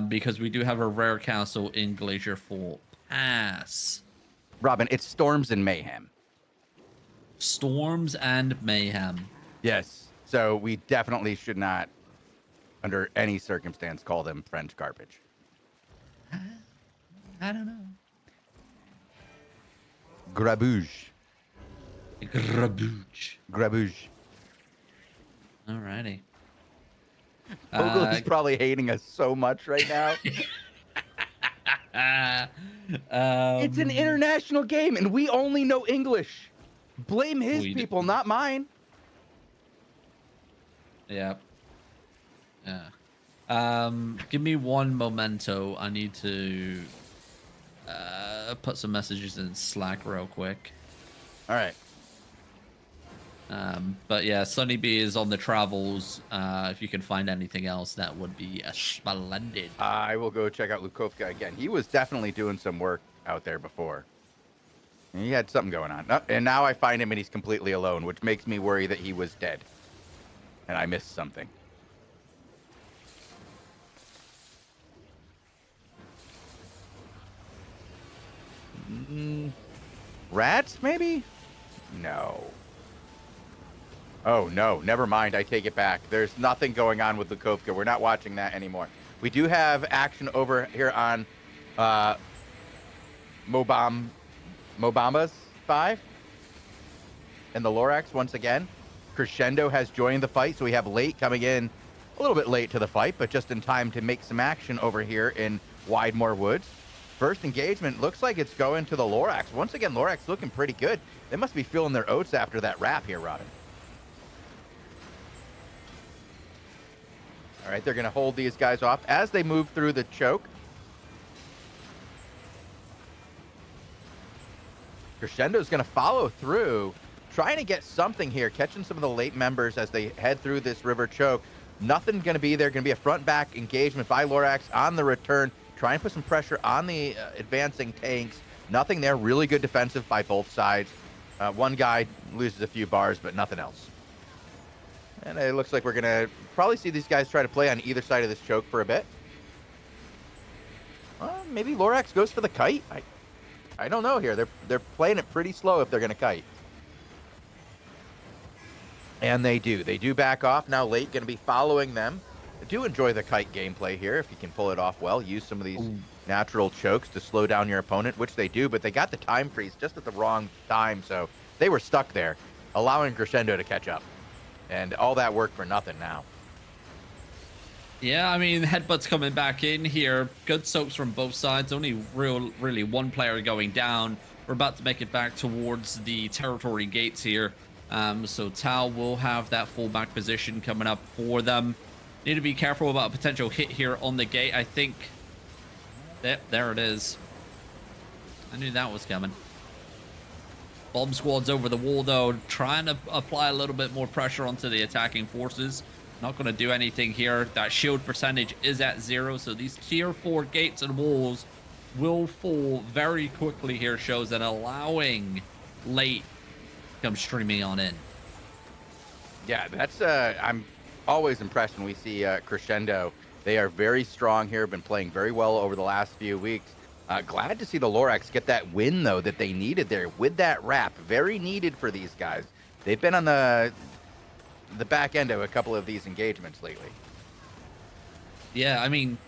because we do have a rare castle in Glacier Fall Pass. Robin, it's Storms and Mayhem. Storms and Mayhem. Yes. So we definitely should not, under any circumstance, call them French garbage. I don't know. Grabuge. Grabuge. Grabuge. Alrighty. Bogle is probably hating us so much right now. It's an international game, and we only know English. Blame his people, not mine. Yeah. Yeah. Give me one momento. I need to put some messages in Slack real quick. All right. But yeah, Sunny B is on the travels. If you can find anything else, that would be splendid. I will go check out Lukovka again. He was definitely doing some work out there before. He had something going on. And now I find him and he's completely alone, which makes me worry that he was dead. And I missed something. Rats, maybe? No. Oh, no. Never mind. I take it back. There's nothing going on with Lukovka. We're not watching that anymore. We do have action over here on Mobamba's 5. And the Lorax once again. Crescendo has joined the fight, so we have late coming in a little bit late to the fight, but just in time to make some action over here in Widemore Woods. First engagement looks like it's going to the Lorax. Once again, Lorax looking pretty good. They must be feeling their oats after that wrap here, Robin. All right, they're going to hold these guys off as they move through the choke. Crescendo's going to follow through, trying to get something here, catching some of the late members as they head through this river choke. Nothing going to be there. Going to be a front-back engagement by Lorax on the return, trying to put some pressure on the advancing tanks. Nothing there. Really good defensive by both sides. One guy loses a few bars, but nothing else. And it looks like we're going to probably see these guys try to play on either side of this choke for a bit. Maybe Lorax goes for the kite. I don't know here. They're playing it pretty slow if they're going to kite. And they do. They do back off. Now late going to be following them. I do enjoy the kite gameplay here if you can pull it off well. Use some of these natural chokes to slow down your opponent, which they do, but they got the time freeze just at the wrong time, so they were stuck there, allowing Crescendo to catch up. And all that work for nothing now. Yeah, I mean, Headbutt's coming back in here. Good soaks from both sides. Only really one player going down. We're about to make it back towards the territory gates here. So Tau will have that fullback position coming up for them. Need to be careful about a potential hit here on the gate. I think there it is. I knew that was coming. Bomb squad's over the wall though, trying to apply a little bit more pressure onto the attacking forces. Not going to do anything here. That shield percentage is at 0, so these tier 4 gates and walls will fall very quickly here, shows, and allowing late come streaming on in. Yeah, that's I'm always impressed when we see Crescendo. They are very strong here, been playing very well over the last few weeks. Glad to see the Lorax get that win, though, that they needed there with that wrap. Very needed for these guys. They've been on the back end of a couple of these engagements lately. Yeah, I mean,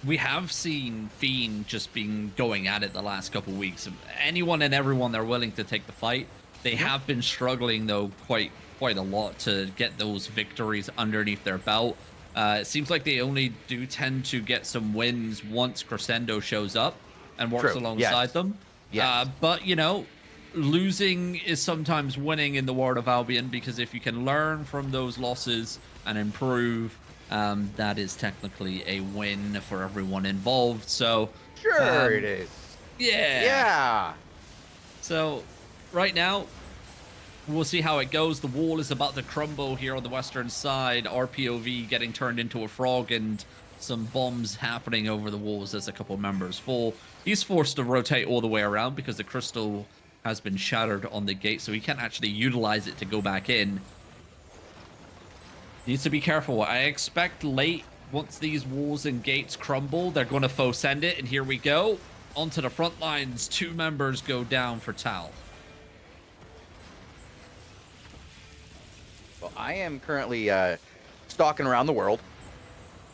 we have seen Fiend just been going at it the last couple weeks. Anyone and everyone they're willing to take the fight. They have been struggling, though, quite a lot to get those victories underneath their belt. It seems like they only do tend to get some wins once Crescendo shows up and works alongside them. Yes. But, you know, losing is sometimes winning in the world of Albion, because if you can learn from those losses and improve, that is technically a win for everyone involved. So sure it is. Yeah. So right now, we'll see how it goes. The wall is about to crumble here on the western side. RPOV getting turned into a frog, and some bombs happening over the walls as a couple members fall. He's forced to rotate all the way around because the crystal has been shattered on the gate, so he can't actually utilize it to go back in. Needs to be careful. I expect late, once these walls and gates crumble, they're going to faux send it, and here we go. Onto the front lines. 2 members go down for Tal. Well, I am currently stalking around the world,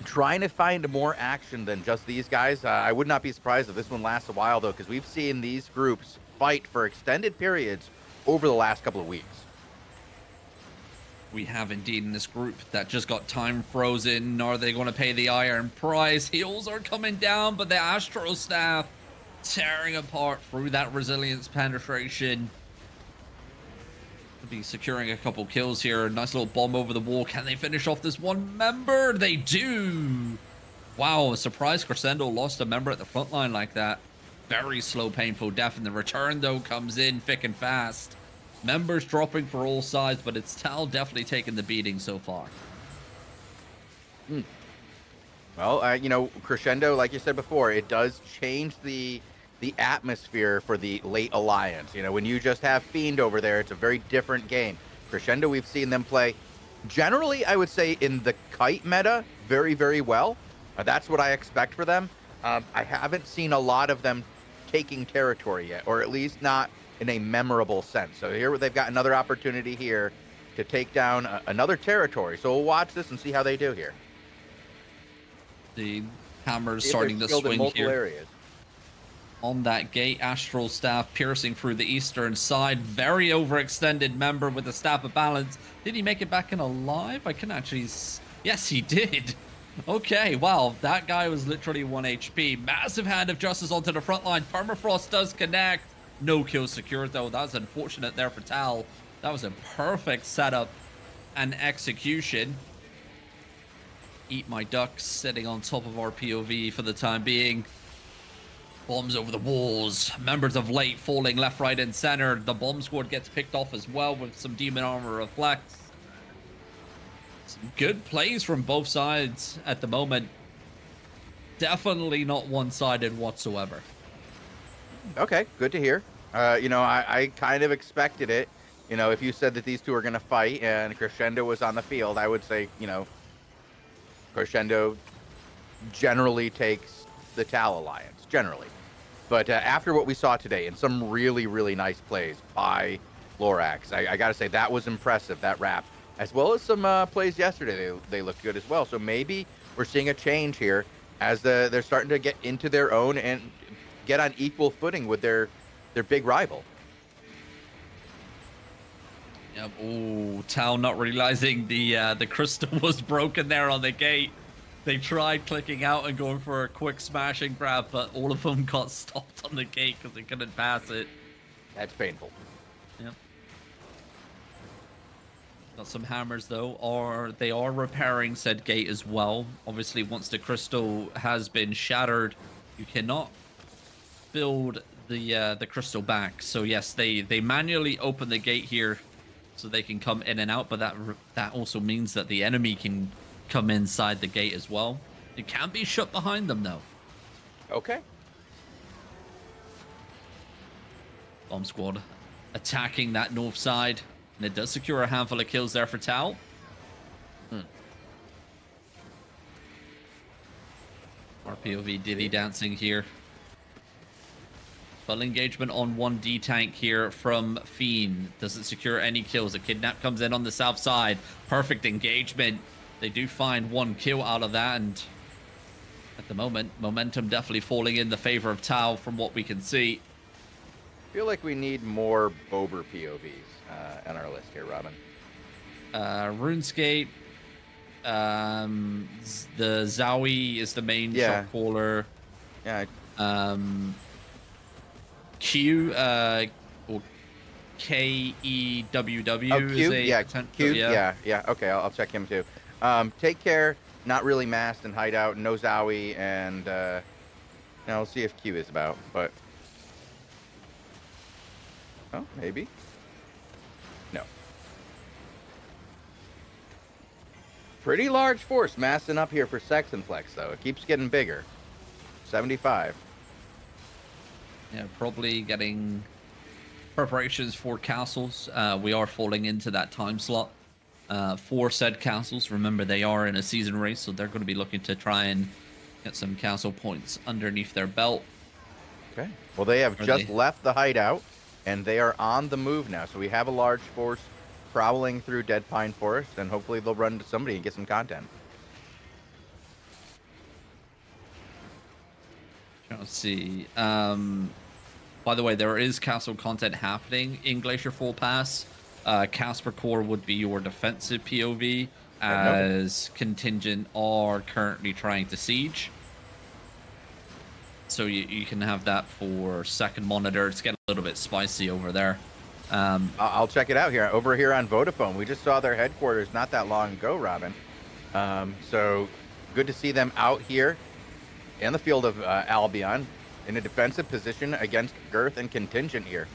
trying to find more action than just these guys. I would not be surprised if this one lasts a while, though, because we've seen these groups fight for extended periods over the last couple of weeks. We have indeed in this group that just got time frozen. Are they going to pay the iron price? Heals are coming down, but the Astro Staff tearing apart through that resilience penetration. Could be securing a couple kills here. Nice little bomb over the wall. Can they finish off this one member? They do. Wow, a surprise Crescendo lost a member at the front line like that. Very slow, painful death. And the return, though, comes in thick and fast. Members dropping for all sides, but it's Tal definitely taking the beating so far. Well, you know, Crescendo, like you said before, it does change the atmosphere for the late alliance. You know, when you just have Fiend over there, it's a very different game. Crescendo, we've seen them play generally, I would say, in the kite meta very, very well. That's what I expect for them. I haven't seen a lot of them taking territory yet, or at least not in a memorable sense. So here they've got another opportunity here to take down another territory. So we'll watch this and see how they do here. The hammer's starting to swing here. Areas. on that gate. Astral Staff piercing through the eastern side. Very overextended member with the Staff of Balance. Did he make it back in alive? I can actually... Yes, he did. Okay, wow. That guy was literally 1 HP. Massive Hand of Justice onto the front line. Permafrost does connect. No kill secured, though. That's unfortunate there for Tal. That was a perfect setup and execution. Eat my ducks sitting on top of our POV for the time being. Bombs over the walls. Members of late falling left, right, and center. The bomb squad gets picked off as well with some demon armor reflects. Some good plays from both sides at the moment. Definitely not one-sided whatsoever. Okay, good to hear. You know, I kind of expected it. You know, if you said that these two are going to fight and Crescendo was on the field, I would say, you know, Crescendo generally takes the Tal Alliance, generally. But after what we saw today, and some really, really nice plays by Lorax, I got to say that was impressive, that wrap. As well as some plays yesterday, they looked good as well. So maybe we're seeing a change here as they're starting to get into their own and get on equal footing with their big rival. Yep. Oh, Tal not realizing the crystal was broken there on the gate. They tried clicking out and going for a quick smashing grab, but all of them got stopped on the gate because they couldn't pass it. That's painful. Yep. Got some hammers though, they are repairing said gate as well. Obviously, once the crystal has been shattered, you cannot build the crystal back. So yes, they manually open the gate here so they can come in and out, but that also means that the enemy can come inside the gate as well. It can be shut behind them though. Okay. Bomb squad attacking that north side, and it does secure a handful of kills there for Tal. RPOV Diddy dancing here. Full engagement on 1D tank here from Fiend. Doesn't secure any kills. A kidnap comes in on the south side. Perfect engagement. They do find 1 kill out of that, and at the moment, momentum definitely falling in the favor of Tal from what we can see. I feel like we need more Bober POVs on our list here, Robin. RuneScape. The Zowie is the main shot caller. Yeah. Q, or KEWW. Oh, Q? Is Q? Yeah. Okay, I'll check him too. Take care. Not really masked and hideout. No Zowie, and now we'll see if Q is about. But oh, maybe. No. Pretty large force massing up here for Sexton Flex, though. It keeps getting bigger. 75. Yeah, probably getting preparations for castles. We are falling into that time slot for said castles. Remember, they are in a season race, so they're going to be looking to try and get some castle points underneath their belt. Okay. Well, they have just left the hideout, and they are on the move now. So we have a large force prowling through Dead Pine Forest, and hopefully they'll run into somebody and get some content. Let's see. By the way, there is castle content happening in Glacier Fall Pass. Casper Core would be your defensive POV, as Contingent are currently trying to siege. So you can have that for second monitor. It's getting a little bit spicy over there. I'll check it out here. Over here on Vodafone, we just saw their headquarters not that long ago, Robin. So good to see them out here in the field of Albion in a defensive position against Girth and Contingent here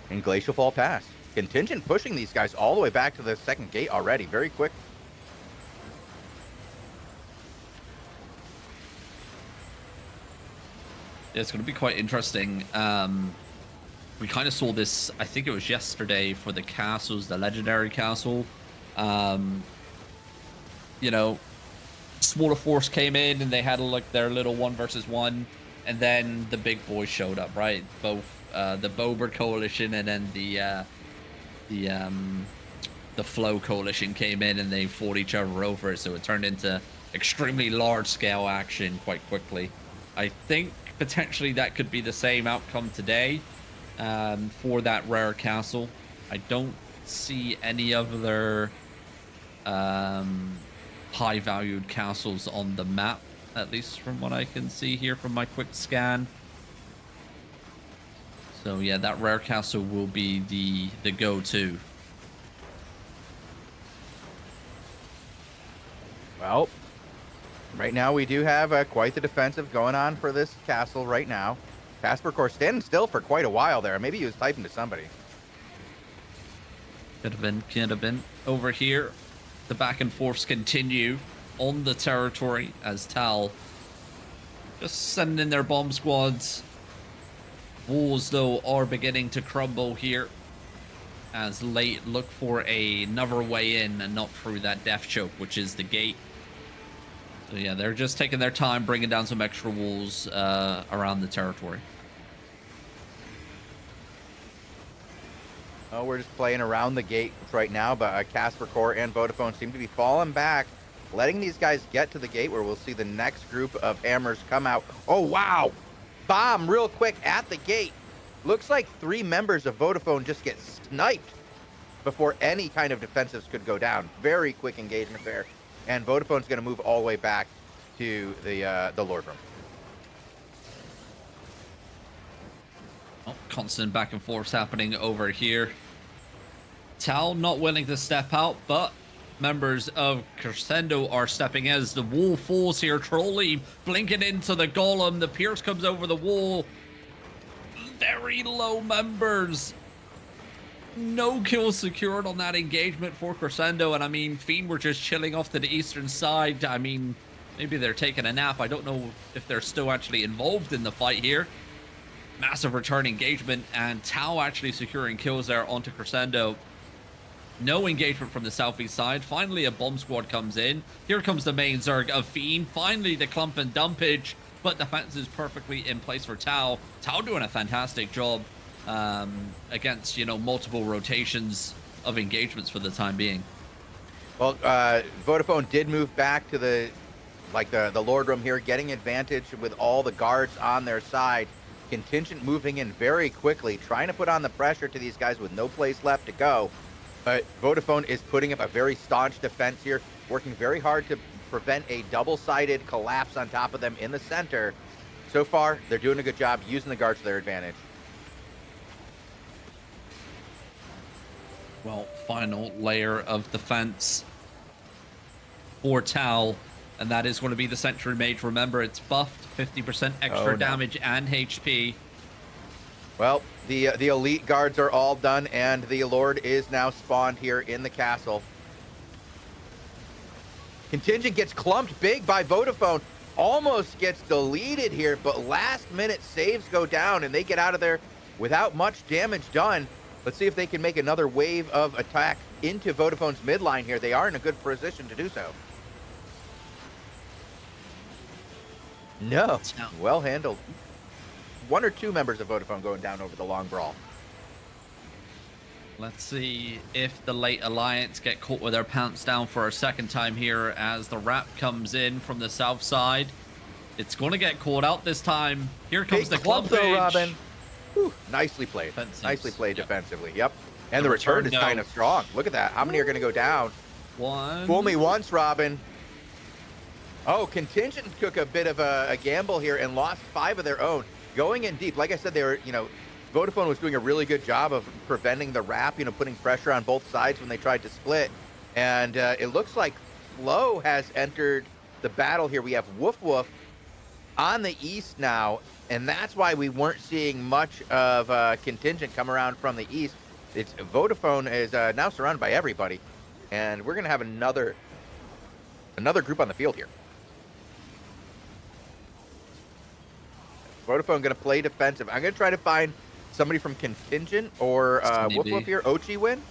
in Glacial Fall Pass. Contingent pushing these guys all the way back to the second gate already, very quick. Yeah, it's going to be quite interesting. We kind of saw this, I think it was yesterday, for the castles, the legendary castle. You know, smaller force came in and they had like their little 1 versus 1, and then the big boys showed up, right? Both the Bober coalition and then the Flow coalition came in and they fought each other over it, so it turned into extremely large scale action quite quickly. I think potentially that could be the same outcome today for that rare castle. I don't see any other high valued castles on the map, at least from what I can see here from my quick scan. So yeah, that rare castle will be the go-to. Well, right now we do have quite the defensive going on for this castle right now. Casper Core standing still for quite a while there. Maybe he was typing to somebody. Could have been. Over here, the back and forths continue on the territory as Tal just sending in their bomb squads. Walls, though, are beginning to crumble here as Late look for another way in and not through that death choke, which is the gate. So yeah, they're just taking their time, bringing down some extra walls around the territory. Oh, we're just playing around the gate right now, but Casper Core and Vodafone seem to be falling back, letting these guys get to the gate where we'll see the next group of hammers come out. Oh, wow! Bomb real quick at the gate. Looks like 3 members of Vodafone just get sniped before any kind of defensives could go down. Very quick engagement there. And Vodafone's going to move all the way back to the Lord Room. Oh, constant back and forth happening over here. Tal not willing to step out, but members of Crescendo are stepping as the wall falls here. Trolley blinking into the golem. The Pierce comes over the wall. Very low members. No kills secured on that engagement for Crescendo. And I mean, Fiend were just chilling off to the eastern side. I mean, maybe they're taking a nap. I don't know if they're still actually involved in the fight here. Massive return engagement, and Tau actually securing kills there onto Crescendo. No engagement from the southeast side. Finally, a bomb squad comes in. Here comes the main Zerg of Fiend. Finally, the clump and dumpage, but defense is perfectly in place for Tau. Tau doing a fantastic job against, you know, multiple rotations of engagements for the time being. Well, Vodafone did move back to the Lord Room here, getting advantage with all the guards on their side. Contingent moving in very quickly, trying to put on the pressure to these guys with no place left to go. But Vodafone is putting up a very staunch defense here, working very hard to prevent a double-sided collapse on top of them in the center. So far, they're doing a good job using the guards to their advantage. Well, final layer of defense for Tal, and that is going to be the Sentry Mage. Remember, it's buffed, 50% extra damage and HP. Well, the elite guards are all done, and the Lord is now spawned here in the castle. Contingent gets clumped big by Vodafone. Almost gets deleted here, but last-minute saves go down, and they get out of there without much damage done. Let's see if they can make another wave of attack into Vodafone's midline here. They are in a good position to do so. No. Well handled. 1 or 2 members of Vodafone going down over the long brawl. Let's see if the Late Alliance get caught with their pants down for a second time here as the wrap comes in from the south side. It's going to get caught out this time. Here comes the clump though, Robin. Whew, nicely played. Defensive. Nicely played Yep. defensively. Yep. And the return is kind of strong. Look at that. How many are going to go down? One. Fool me once, Robin. Oh, Contingent took a bit of a gamble here and lost 5 of their own. Going in deep. Like I said, they were, Vodafone was doing a really good job of preventing the wrap, putting pressure on both sides when they tried to split. And it looks like Flo has entered the battle here. We have Woof Woof on the east now, and that's why we weren't seeing much of Contingent come around from the east. It's Vodafone is now surrounded by everybody, and we're going to have another group on the field here. Vodafone going to play defensive. I'm going to try to find somebody from Contingent or Woof Woof here. Ochi win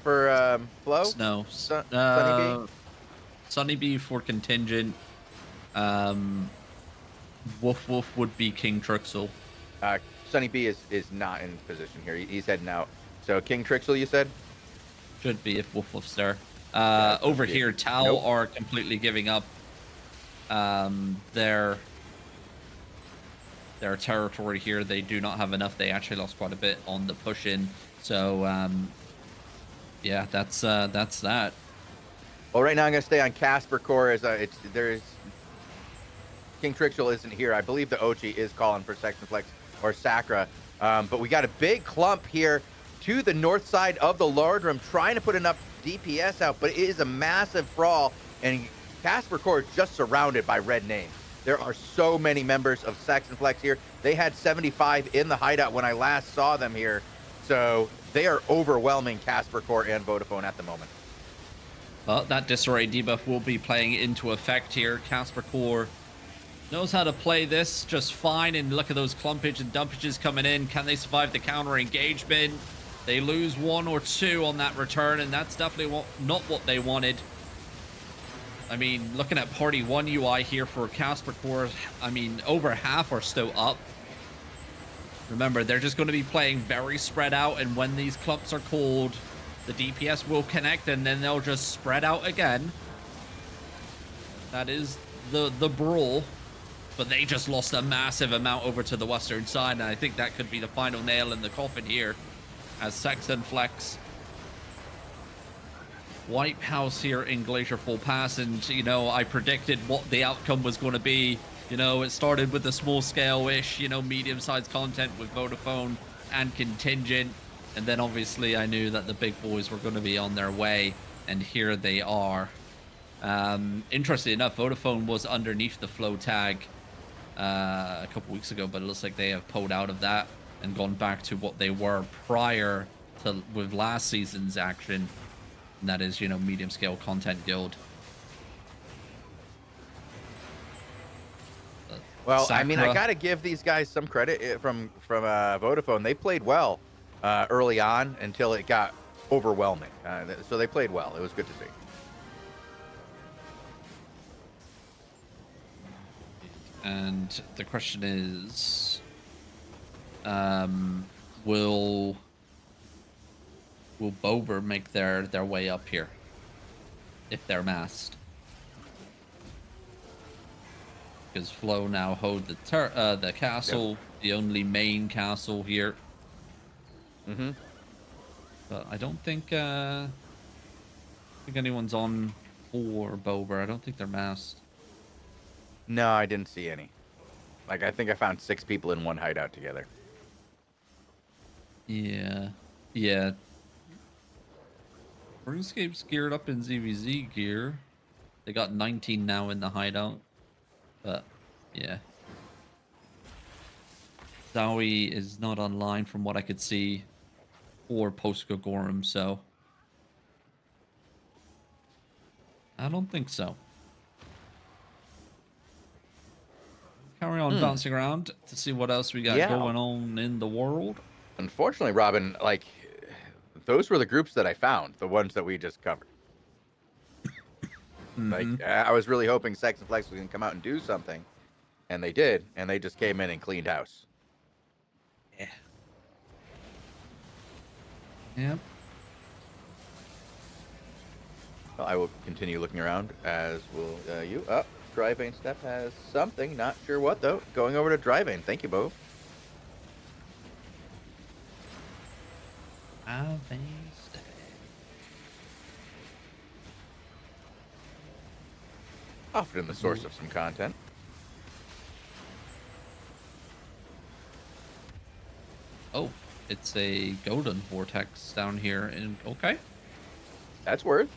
for Flo? No. Sunny B? Sunny B for Contingent. Woof Woof would be King Trixel. Sunny B is not in position here. He's heading out. So King Trixel, you said? Should be if Woof Woof's there. Yeah, over here, Tau nope. are completely giving up their their territory here. They do not have enough. They actually lost quite a bit on the push-in. So, yeah, that's that. Well, right now I'm going to stay on Casper Core as there's King Trixel isn't here. I believe the Ochi is calling for Section Flex or Sakura. But we got a big clump here to the north side of the Lord Room, trying to put enough DPS out, but it is a massive brawl, and Casper Core is just surrounded by red names. There are so many members of Saxon Flex here. They had 75 in the hideout when I last saw them here, so they are overwhelming Casper Core and Vodafone at the moment. Well, that Disarray debuff will be playing into effect here. Casper Core knows how to play this just fine, and look at those clumpage and dumpages coming in. Can they survive the counter engagement? They lose 1 or 2 on that return, and that's definitely not what they wanted. I mean, looking at Party 1 UI here for Casper Core, I mean, over half are still up. Remember, they're just going to be playing very spread out, and when these clumps are called, the DPS will connect, and then they'll just spread out again. That is the brawl. But they just lost a massive amount over to the western side, and I think that could be the final nail in the coffin here, as Saxon Flex wipe house here in Glacier Full Pass. And, you know, I predicted what the outcome was going to be. You know, it started with the small scale-ish, you know, medium-sized content with Vodafone and Contingent, and then obviously I knew that the big boys were going to be on their way, and here they are. Interestingly enough, Vodafone was underneath the flow tag a couple weeks ago, but it looks like they have pulled out of that and gone back to what they were prior to with last season's action, and that is, you know, medium scale content guild. Well, Sakura. I mean, I gotta give these guys some credit from Vodafone. They played well early on until it got overwhelming, so they played well. It was good to see. And the question is, will Bober make their way up here if they're masked? Because Flo now hold the castle, yep, the only main castle here. Mm-hmm. But I don't think anyone's on for Bober. I don't think they're masked. No, I didn't see any. Like, I think I found 6 people in one hideout together. Yeah. RuneScape's geared up in ZVZ gear. They got 19 now in the hideout. But, yeah. Zowie is not online from what I could see for Post-Gogorum, so I don't think so. Carry on bouncing around to see what else we got going on in the world. Unfortunately, Robin, like, those were the groups that I found, the ones that we just covered. Like, I was really hoping Sex and Flex was going to come out and do something, and they did, and they just came in and cleaned house. Yeah. Yep. Well, I will continue looking around, as will you. Oh, Driving Step has something, not sure what though. Going over to Driving. Thank you, Bo. Often the source of some content. Oh, it's a golden vortex down here in okay. That's worth.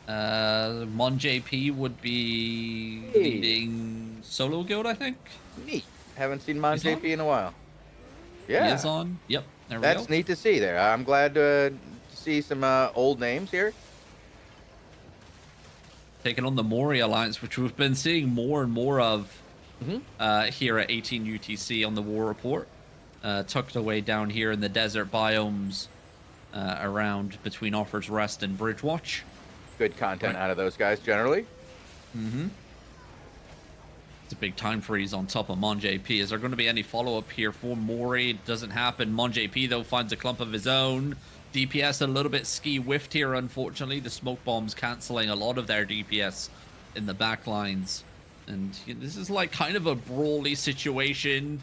Mon JP would be leading solo guild, I think. Neat. Haven't seen Mon JP in a while. He Yeah. is on. Yep. There we That's go. neat to see there. I'm glad to see some old names here. Taking on the Mori Alliance, which we've been seeing more and more of here at 18 UTC on the War Report. Tucked away down here in the desert biomes around between Offer's Rest and Bridgewatch. Good content out of those guys generally. It's a big time freeze on top of Mon JP. Is there going to be any follow-up here for Mori? It doesn't happen. Mon JP, though, finds a clump of his own. DPS a little bit ski-whiffed here, unfortunately. The smoke bombs cancelling a lot of their DPS in the back lines. And this is like kind of a brawly situation.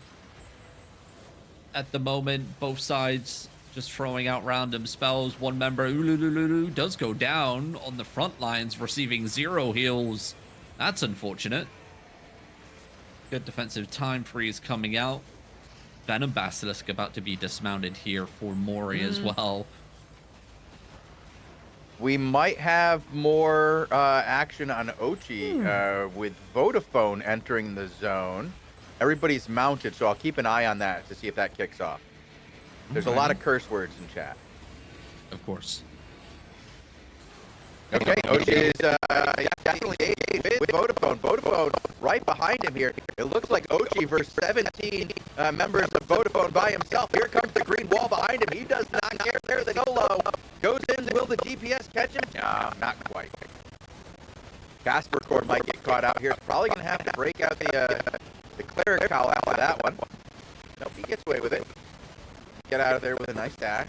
at the moment. Both sides just throwing out random spells. One member, Ulululu, does go down on the front lines, receiving 0 heals. That's unfortunate. Good defensive time freeze coming out. Venom Basilisk about to be dismounted here for Mori as well. We might have more action on Ochi with Vodafone entering the zone. Everybody's mounted, so I'll keep an eye on that to see if that kicks off. There's a lot of curse words in chat. Of course. Okay, Ochi is definitely with Vodafone. Vodafone right behind him here. It looks like Ochi versus 17 members of Vodafone by himself. Here comes the green wall behind him. He does not care. There, the solo goes in. Will the DPS catch him? No, not quite. Casper Core might get caught out here. Probably going to have to break out the Cleric Cowl after that one. Nope, he gets away with it. Get out of there with a nice dash.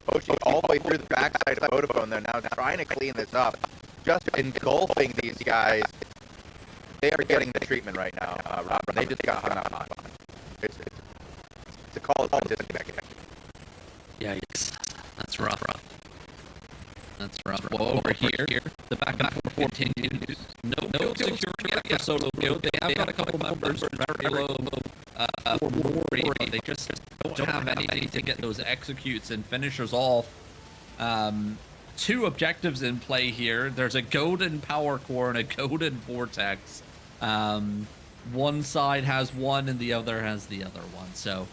Ochi all the way through the backside of Vodafone. They're now trying to clean this up. Just engulfing these guys. They are getting the treatment right now, Robin. They just got hung up on. It's a call of disconnect. Yikes. That's rough. That's rough. Well, over here, the back and forth continues. No security yet for Solo Guild. They have got a couple members. Very low for Mori. They just don't have anything to get those executes and finishers off. 2 objectives in play here. There's a golden power core and a golden vortex. One side has one and the other has the other one. So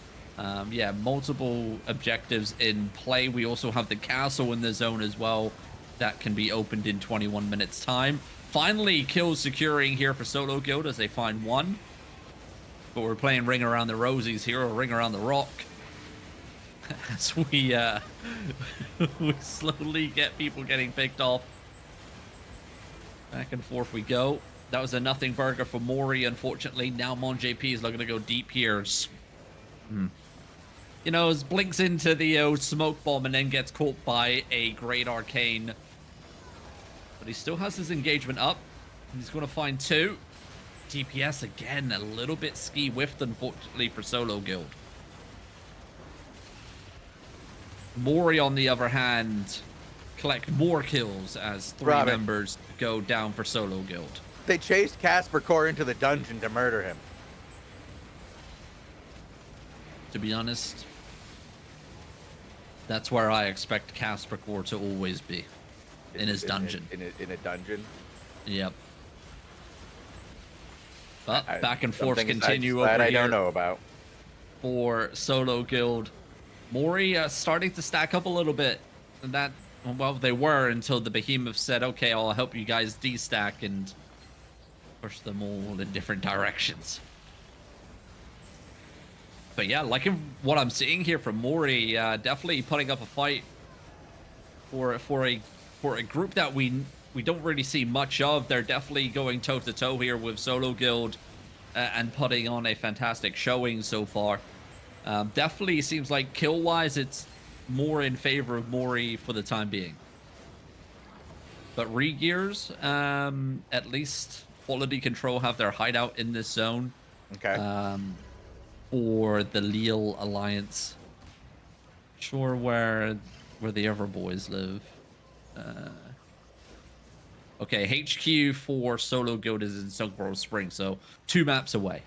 yeah, multiple objectives in play. We also have the castle in the zone as well that can be opened in 21 minutes time. Finally, kills securing here for Solo Guild as they find one. But we're playing Ring Around the Rosies here, or Ring Around the Rock. As we we slowly get people getting picked off. Back and forth we go. That was a nothing burger for Mori, unfortunately. Now MonJP is looking to go deep here. You know, blinks into the smoke bomb and then gets caught by a Great Arcane. But he still has his engagement up. He's going to find 2. DPS again, a little bit ski-whiffed, unfortunately, for Solo Guild. Mori, on the other hand, collect more kills as 3 members go down for Solo Guild. They chased Casper Core into the dungeon to murder him. To be honest, that's where I expect Casper Core to always be. In his dungeon. In a dungeon? Yep. But back and forth continue over that here. I don't know about. For Solo Guild. Mori starting to stack up a little bit. And that, well, they were until the Behemoth said, okay, I'll help you guys destack and push them all in different directions. But yeah, liking what I'm seeing here from Mori, definitely putting up a fight for a group that we don't really see much of. They're definitely going toe-to-toe here with Solo Guild and putting on a fantastic showing so far. Definitely seems like kill-wise, it's more in favor of Mori for the time being. But Regears, at least Quality Control have their hideout in this zone. Okay. For the Leal Alliance. Sure where the other boys live. Okay, HQ for Solo Guild is in Silkboro Spring, so 2 maps away.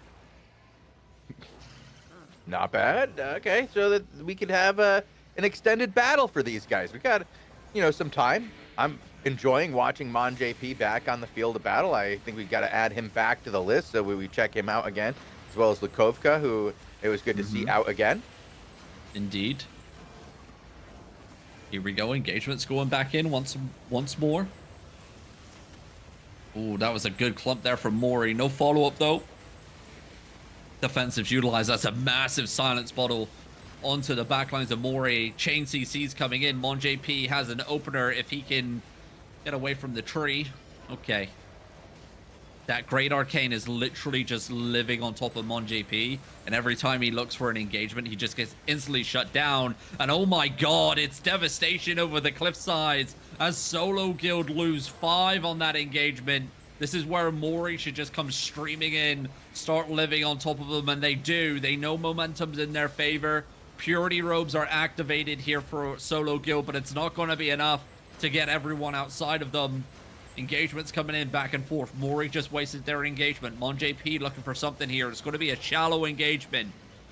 Not bad. Okay, so that we could have an extended battle for these guys. We got, some time. I'm enjoying watching MonJP back on the field of battle. I think we got to add him back to the list so we check him out again, as well as Lukovka, who it was good to see out again. Indeed. Here we go. Engagement's going back in once more. Ooh, that was a good clump there from Mori. No follow-up, though. Defensives utilized. That's a massive silence bottle onto the backlines of Mori. Chain CC's coming in. MonJP has an opener if he can get away from the tree. Okay. That Great Arcane is literally just living on top of MonJP, and every time he looks for an engagement, he just gets instantly shut down. And oh my god, it's devastation over the cliff sides as Solo Guild lose 5 on that engagement. This is where Mori should just come streaming in, start living on top of them, and they do. They know momentum's in their favor. Purity robes are activated here for Solo Guild, but it's not going to be enough to get everyone outside of them. Engagements coming in back and forth. Mori just wasted their engagement. Mon JP looking for something here. It's going to be a shallow engagement.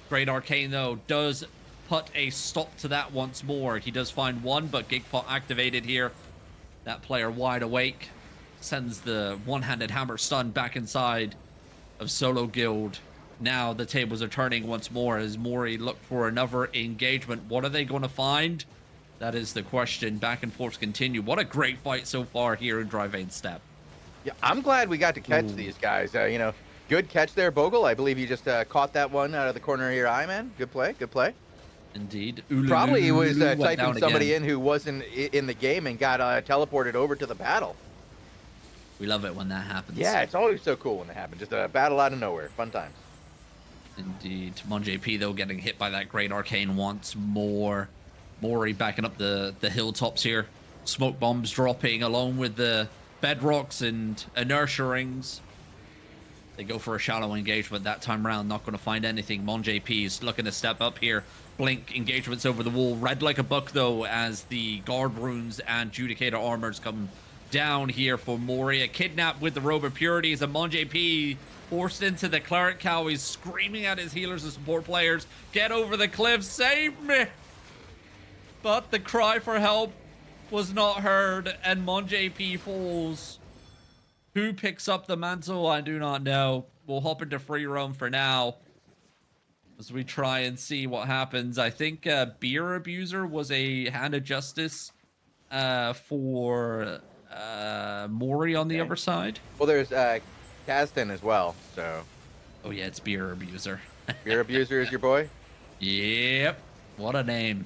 Great Arcane, though, does put a stop to that once more. He does find one, but Gigpot activated here. That player wide awake. Sends the one-handed hammer stun back inside of Solo Guild. Now the tables are turning once more as Mori look for another engagement. What are they going to find? That is the question. Back and forth continue. What a great fight so far here in Dryvane Steppe. Yeah, I'm glad we got to catch these guys. You know, good catch there, Bogle. I believe you just caught that one out of the corner of your eye, man. Good play, good play. Indeed. Probably he was typing somebody in who wasn't in the game and got teleported over to the battle. We love it when that happens. Yeah, it's always so cool when that happens. Just a battle out of nowhere. Fun times. Indeed. Mon JP, though, getting hit by that Great Arcane once more. Mori backing up the hilltops here. Smoke bombs dropping along with the bedrocks and inertia rings. They go for a shallow engagement that time around. Not going to find anything. Mon JP is looking to step up here. Blink engagements over the wall. Red like a buck, though, as the guard runes and Judicator armors come down here for Moria. Kidnapped with the robe of purity as a Mon JP forced into the cleric cow. He's screaming at his healers and support players. Get over the cliff. Save me. But the cry for help was not heard, and Mon JP falls. Who picks up the mantle? I do not know. We'll hop into free roam for now as we try and see what happens. I think Beer Abuser was a hand of justice for Mori on the other side. Well, there's Kazdan as well, so. Oh, yeah, it's Beer Abuser. Beer Abuser is your boy? Yep. What a name.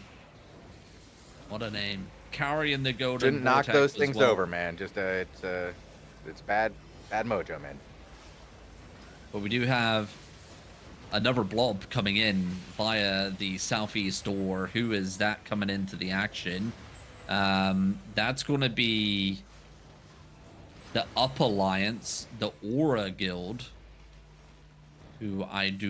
What a name. Carrying the golden Didn't knock vortex those things well. over, man. Just it's bad mojo, man. But we do have another blob coming in via the southeast door. Who is that coming into the action? That's going to be the Up Alliance, the Aura Guild, who I do